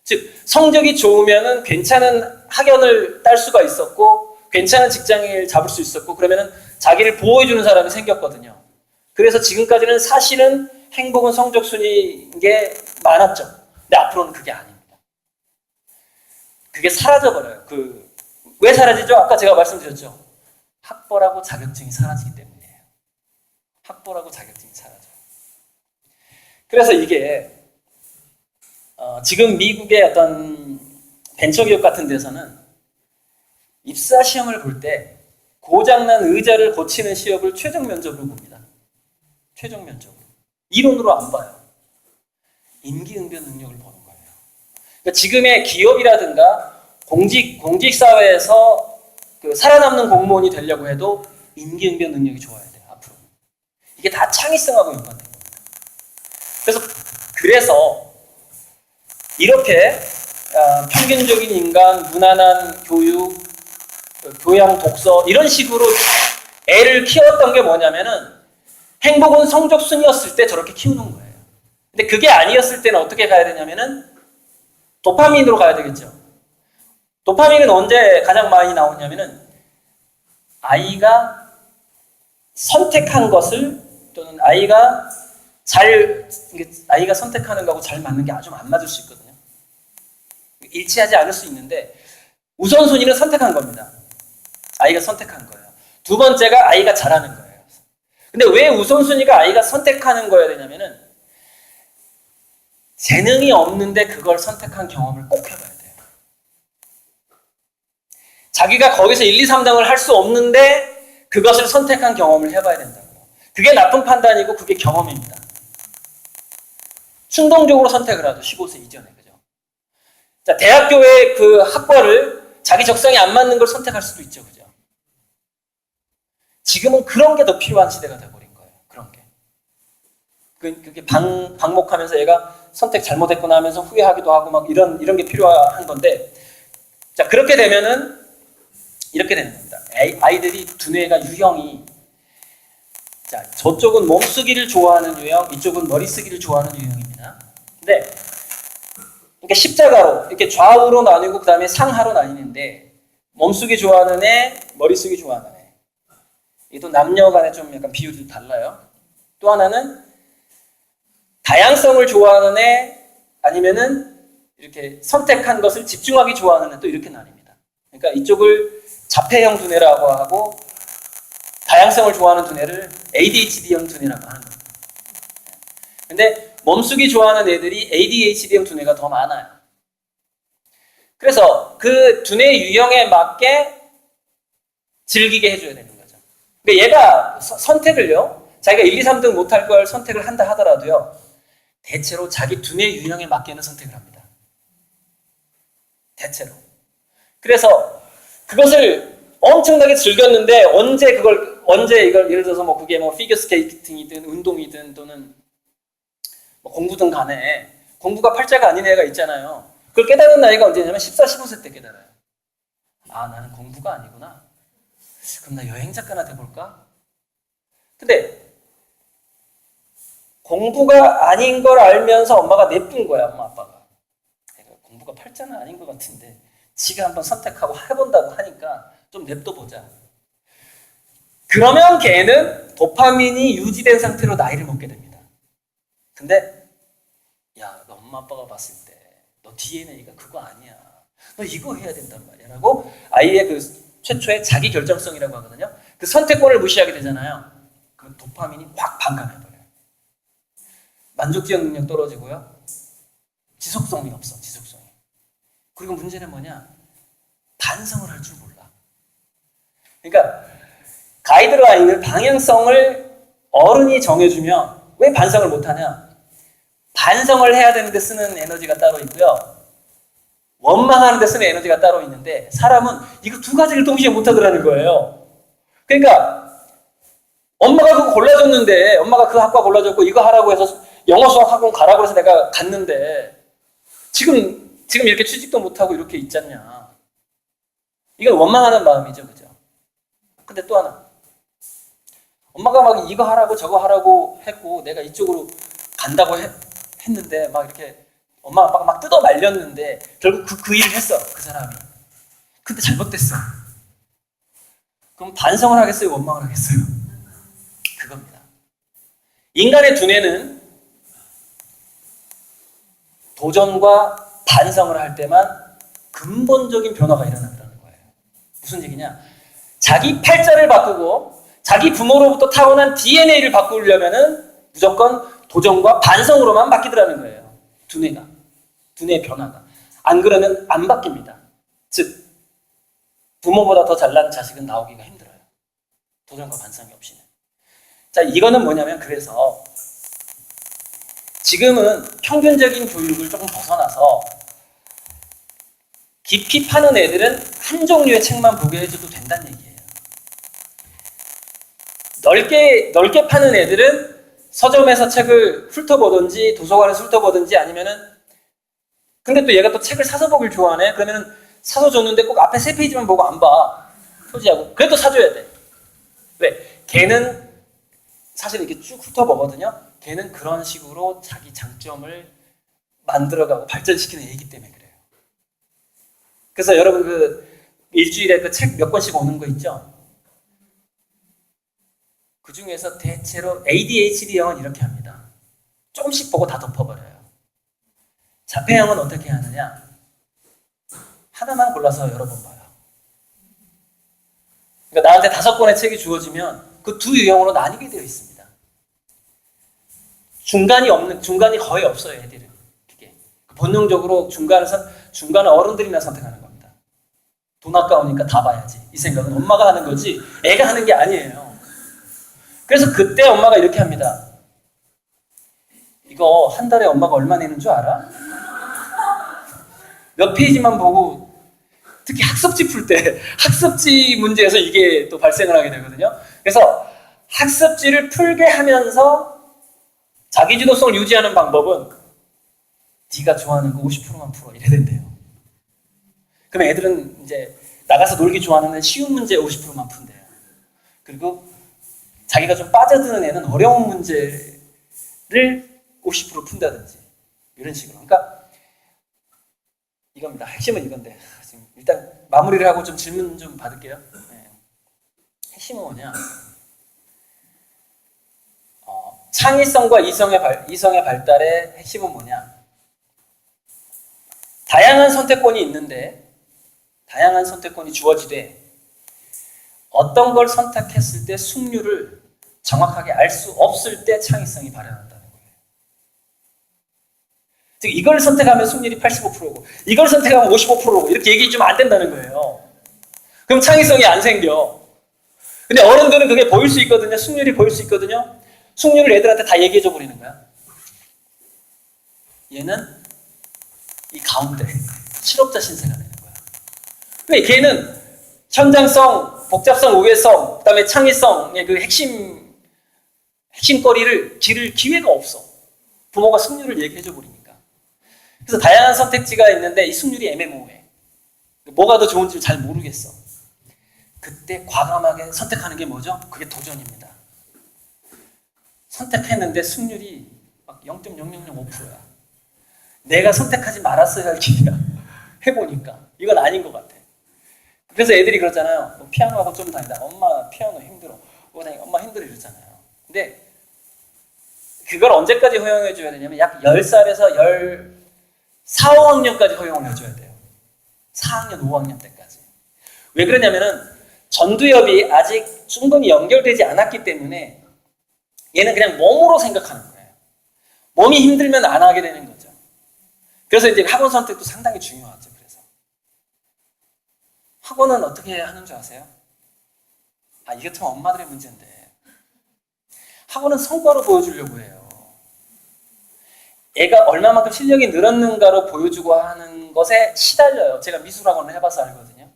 즉 성적이 좋으면은 괜찮은 학연을 딸 수가 있었고, 괜찮은 직장을 잡을 수 있었고, 그러면은 자기를 보호해주는 사람이 생겼거든요. 그래서 지금까지는 사실은 행복은 성적순이인 게 많았죠. 근데 앞으로는 그게 아닙니다. 그게 사라져버려요. 왜 사라지죠? 아까 제가 말씀드렸죠. 학벌하고 자격증이 사라지기 때문이에요. 학벌하고 자격증이 사라져요. 그래서 이게 지금 미국의 어떤 벤처기업 같은 데서는 입사 시험을 볼 때 고장난 의자를 고치는 시험을 최종 면접으로 봅니다. 최종 면접으로. 이론으로 안 봐요. 임기응변 능력을 보는 거예요. 그러니까 지금의 기업이라든가 공직사회에서 그 살아남는 공무원이 되려고 해도 임기응변 능력이 좋아야 돼요. 앞으로. 이게 다 창의성하고 연관된 겁니다. 그래서 이렇게 평균적인 인간, 무난한 교육, 교양, 독서 이런 식으로 애를 키웠던 게 뭐냐면은 행복은 성적순이었을 때 저렇게 키우는 거예요. 근데 그게 아니었을 때는 어떻게 가야 되냐면은 도파민으로 가야 되겠죠. 도파민은 언제 가장 많이 나오냐면은 아이가 선택한 것을, 또는 아이가 선택하는 거하고 잘 맞는 게 아주 안 맞을 수 있거든요. 일치하지 않을 수 있는데 우선순위는 선택한 겁니다. 아이가 선택한 거예요. 두 번째가 아이가 잘하는 거예요. 근데 왜 우선순위가 아이가 선택하는 거여야 되냐면은 재능이 없는데 그걸 선택한 경험을 꼭 해봐야 돼요. 자기가 거기서 1, 2, 3등을 할 수 없는데 그것을 선택한 경험을 해봐야 된다고요. 그게 나쁜 판단이고 그게 경험입니다. 충동적으로 선택을 하죠. 15세 이전에. 그죠? 자, 대학교의 그 학과를 자기 적성에 안 맞는 걸 선택할 수도 있죠. 그죠? 지금은 그런 게 더 필요한 시대가 돼버린 거예요. 그런 게. 그게 방목하면서 얘가 선택 잘못했구나 하면서 후회하기도 하고 막 이런 게 필요한 건데, 자, 그렇게 되면은 이렇게 되는 겁니다. 아이들이 두뇌가 유형이, 자, 저쪽은 몸 쓰기를 좋아하는 유형, 이쪽은 머리 쓰기를 좋아하는 유형입니다. 근데 이렇게 십자가로 이렇게 좌우로 나뉘고 그 다음에 상하로 나뉘는데, 몸 쓰기 좋아하는 애, 머리 쓰기 좋아하는 애. 이게 또 남녀 간에 좀 약간 비율이 달라요. 또 하나는 다양성을 좋아하는 애, 아니면은 이렇게 선택한 것을 집중하기 좋아하는 애, 또 이렇게 나뉩니다. 그러니까 이쪽을 자폐형 두뇌라고 하고, 다양성을 좋아하는 두뇌를 ADHD형 두뇌라고 하는 겁니다. 근데 몸쓰기 좋아하는 애들이 ADHD형 두뇌가 더 많아요. 그래서 그 두뇌 유형에 맞게 즐기게 해줘야 되는 거죠. 그러니까 얘가 선택을요, 자기가 1, 2, 3등 못할 걸 선택을 한다 하더라도요, 대체로 자기 두뇌 유형에 맞게는 선택을 합니다. 대체로. 그래서 그것을 엄청나게 즐겼는데 언제 이걸 예를 들어서 뭐 그게 뭐 피겨 스케이팅이든 운동이든 또는 뭐 공부든 간에 공부가 팔자가 아닌 애가 있잖아요. 그걸 깨달은 나이가 언제냐면 14, 15세 때 깨달아요. 아, 나는 공부가 아니구나. 그럼 나 여행 작가나 돼볼까? 근데 공부가 아닌 걸 알면서 엄마가 내쁜 거야, 엄마 아빠가. 내가 공부가 팔자는 아닌 것 같은데 지가 한번 선택하고 해본다고 하니까 좀 냅둬보자. 그러면 걔는 도파민이 유지된 상태로 나이를 먹게 됩니다. 근데 야, 너 엄마 아빠가 봤을 때 너 DNA가 그거 아니야. 너 이거 해야 된단 말이야. 라고 아이의 그 최초의 자기 결정성이라고 하거든요. 그 선택권을 무시하게 되잖아요. 그럼 도파민이 확 반감해버려요. 만족지역 능력 떨어지고요. 지속성이 없어, 지속성이. 그리고 문제는 뭐냐? 반성을 할 줄 몰라. 그러니까 가이드라인을, 방향성을 어른이 정해주면 왜 반성을 못하냐? 반성을 해야 되는데 쓰는 에너지가 따로 있고요. 원망하는 데 쓰는 에너지가 따로 있는데 사람은 이거 두 가지를 동시에 못하더라는 거예요. 그러니까 엄마가 그거 골라줬는데, 엄마가 그 학과 골라줬고 이거 하라고 해서 영어 수학 학원 가라고 해서 내가 갔는데 지금 이렇게 취직도 못하고 이렇게 있잖냐. 이건 원망하는 마음이죠. 그죠? 근데 또 하나, 엄마가 막 이거 하라고 저거 하라고 했고 내가 이쪽으로 간다고 했는데 막 이렇게 엄마 아빠가 막 뜯어 말렸는데 결국 그 일을 했어, 그 사람이. 근데 잘못됐어. 그럼 반성을 하겠어요, 원망을 하겠어요? 그겁니다. 인간의 두뇌는 도전과 반성을 할 때만 근본적인 변화가 일어난다는 거예요. 무슨 얘기냐? 자기 팔자를 바꾸고 자기 부모로부터 타고난 DNA를 바꾸려면은 무조건 도전과 반성으로만 바뀌더라는 거예요. 두뇌의 변화가. 안 그러면 안 바뀝니다. 즉, 부모보다 더 잘난 자식은 나오기가 힘들어요. 도전과 반성이 없이는. 자, 이거는 뭐냐면, 그래서 지금은 평균적인 교육을 조금 벗어나서 깊이 파는 애들은 한 종류의 책만 보게 해줘도 된다는 얘기예요. 넓게 파는 애들은 서점에서 책을 훑어보든지 도서관에서 훑어보든지 아니면은, 근데 또 얘가 또 책을 사서 보길 좋아하네? 그러면은 사서 줬는데 꼭 앞에 3페이지만 보고 안 봐. 소지하고. 그래도 사줘야 돼. 왜? 걔는 사실 이렇게 쭉 훑어보거든요. 걔는 그런 식으로 자기 장점을 만들어가고 발전시키는 애이기 때문에 그래요. 그래서 여러분 그 일주일에 그 책 몇 권씩 오는 거 있죠? 그 중에서 대체로 ADHD형은 이렇게 합니다. 조금씩 보고 다 덮어버려요. 자폐형은 어떻게 하느냐? 하나만 골라서 여러 번 봐요. 그러니까 나한테 5권의 책이 주어지면 그 두 유형으로 나뉘게 되어 있습니다. 중간이 거의 없어요, 애들은. 그게. 본능적으로 중간은 어른들이나 선택하는 겁니다. 돈 아까우니까 다 봐야지. 이 생각은 엄마가 하는 거지, 애가 하는 게 아니에요. 그래서 그때 엄마가 이렇게 합니다. 이거 한 달에 엄마가 얼마 내는 줄 알아? 몇 페이지만 보고, 특히 학습지 풀 때 학습지 문제에서 이게 또 발생을 하게 되거든요. 그래서 학습지를 풀게 하면서 자기주도성을 유지하는 방법은 네가 좋아하는 거 50%만 풀어 이래야 된대요. 그럼 애들은 이제 나가서 놀기 좋아하는 쉬운 문제 50%만 푼대요. 그리고 자기가 좀 빠져드는 애는 어려운 문제를 50% 푼다든지 이런 식으로. 그러니까 이겁니다. 핵심은 이건데 지금 일단 마무리를 하고 좀 질문 좀 받을게요. 네. 핵심은 뭐냐? 창의성과 이성의 발달의 핵심은 뭐냐? 다양한 선택권이 있는데 다양한 선택권이 주어지되 어떤 걸 선택했을 때 승률을 정확하게 알 수 없을 때 창의성이 발현한다는 거예요. 즉 이걸 선택하면 승률이 85%고 이걸 선택하면 55%고 이렇게 얘기해주면 안 된다는 거예요. 그럼 창의성이 안 생겨. 근데 어른들은 그게 보일 수 있거든요. 승률이 보일 수 있거든요. 승률을 애들한테 다 얘기해줘 버리는 거야. 얘는 이 가운데 실업자 신세가 되는 거야. 왜? 걔는 현장성, 복잡성, 우회성, 그 다음에 창의성의 그 핵심거리를 기를 기회가 없어. 부모가 승률을 얘기해줘 버리니까. 그래서 다양한 선택지가 있는데 이 승률이 애매모호해. 뭐가 더 좋은지 잘 모르겠어. 그때 과감하게 선택하는 게 뭐죠? 그게 도전입니다. 선택했는데 승률이 0.0005%야. 내가 선택하지 말았어야 할 길이야. 해보니까 이건 아닌 것 같아. 그래서 애들이 그러잖아요. 뭐 피아노하고 좀 다니다. 엄마 피아노 힘들어. 엄마 힘들어 이러잖아요. 근데 그걸 언제까지 허용해 줘야 되냐면 약 10살에서 14, 5학년까지 허용을 해줘야 돼요. 4학년, 5학년 때까지. 왜 그러냐면은 전두엽이 아직 충분히 연결되지 않았기 때문에 얘는 그냥 몸으로 생각하는 거예요. 몸이 힘들면 안 하게 되는 거죠. 그래서 이제 학원 선택도 상당히 중요하죠. 그래서 학원은 어떻게 하는 줄 아세요? 이게 참 엄마들의 문제인데 학원은 성과로 보여주려고 해요. 애가 얼마만큼 실력이 늘었는가로 보여주고 하는 것에 시달려요. 제가 미술학원을 해봐서 알거든요.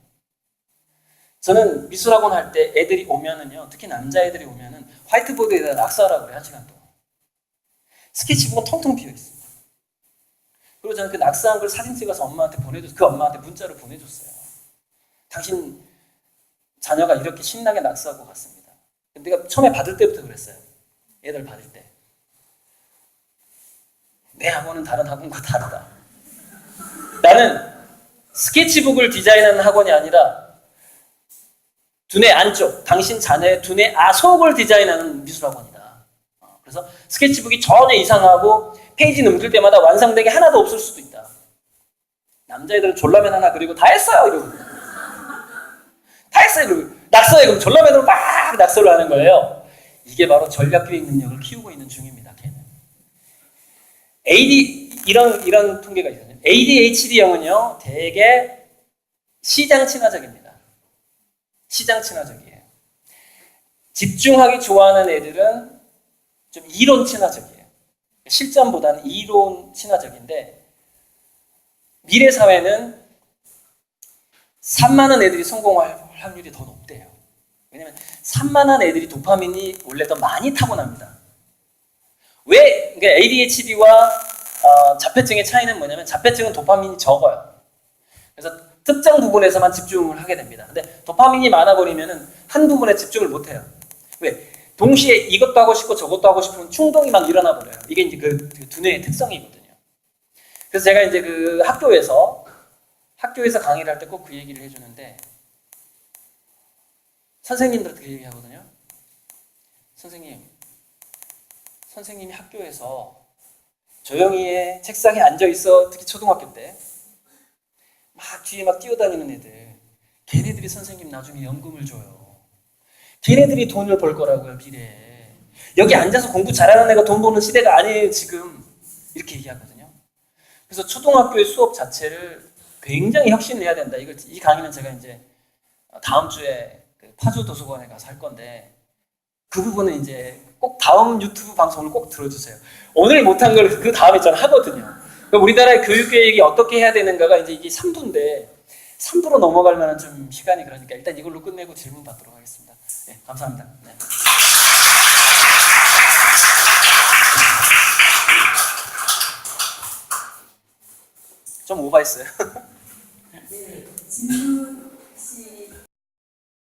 저는 미술학원 할 때 애들이 오면은요, 특히 남자애들이 오면은 화이트보드에다 낙서하라고 그래요, 1시간 동안. 스케치북은 텅텅 비어 있어요. 그리고 저는 그 낙서한 걸 사진 찍어서 엄마한테 보내줬어요. 그 엄마한테 문자로 보내줬어요. 당신 자녀가 이렇게 신나게 낙서하고 갔습니다. 내가 처음에 받을 때부터 그랬어요. 애들 받을 때. 내 학원은 다른 학원과 다르다. 나는 스케치북을 디자인하는 학원이 아니라 두뇌 안쪽, 당신 자녀의 두뇌 아속을 디자인하는 미술학원이다. 그래서 스케치북이 전혀 이상하고 페이지 넘길 때마다 완성된 게 하나도 없을 수도 있다. 남자애들은 졸라맨 하나 그리고 다 했어요 이러고. 다 했어요 이러고. 낙서해 그럼 졸라맨으로 막 낙서를 하는 거예요. 이게 바로 전략기획 능력을 키우고 있는 중입니다. 걔는. 이런 통계가 있거든요. ADHD형은요, 되게 시장 친화적입니다. 시장 친화적이에요. 집중하기 좋아하는 애들은 좀 이론 친화적이에요. 실전보다는 이론 친화적인데, 미래 사회는 산만한 애들이 성공할 확률이 더 높대요. 왜냐면 산만한 애들이 도파민이 원래 더 많이 타고납니다. 왜? 그러니까 ADHD와 자폐증의 차이는 뭐냐면 자폐증은 도파민이 적어요. 그래서 특정 부분에서만 집중을 하게 됩니다. 근데 도파민이 많아버리면 한 부분에 집중을 못해요. 왜? 동시에 이것도 하고 싶고 저것도 하고 싶으면 충동이 막 일어나 버려요. 이게 이제 그 두뇌의 특성이거든요. 그래서 제가 이제 그 학교에서 강의를 할 때 꼭 그 얘기를 해주는데, 선생님들한테 그 얘기 하거든요. 선생님이 학교에서 조용히 책상에 앉아있어. 특히 초등학교 때 막 뒤에 막 뛰어다니는 애들, 걔네들이 선생님 나중에 연금을 줘요. 걔네들이 돈을 벌 거라고요. 미래에. 여기 앉아서 공부 잘하는 애가 돈 버는 시대가 아니에요 지금. 이렇게 얘기하거든요. 그래서 초등학교의 수업 자체를 굉장히 혁신을 해야 된다. 이 강의는 제가 이제 다음 주에 파주 도서관에 가서 할 건데, 그 부분은 이제 꼭 다음 유튜브 방송을 꼭 들어주세요. 오늘 못한 걸 그 다음에 저는 하거든요. 우리나라의 교육계획이 어떻게 해야 되는가가 이제 이게 3부인데 3부로 넘어갈 만한 좀 시간이 그러니까 일단 이걸로 끝내고 질문 받도록 하겠습니다. 네, 감사합니다. 네. 좀 오버했어요. 네, 질문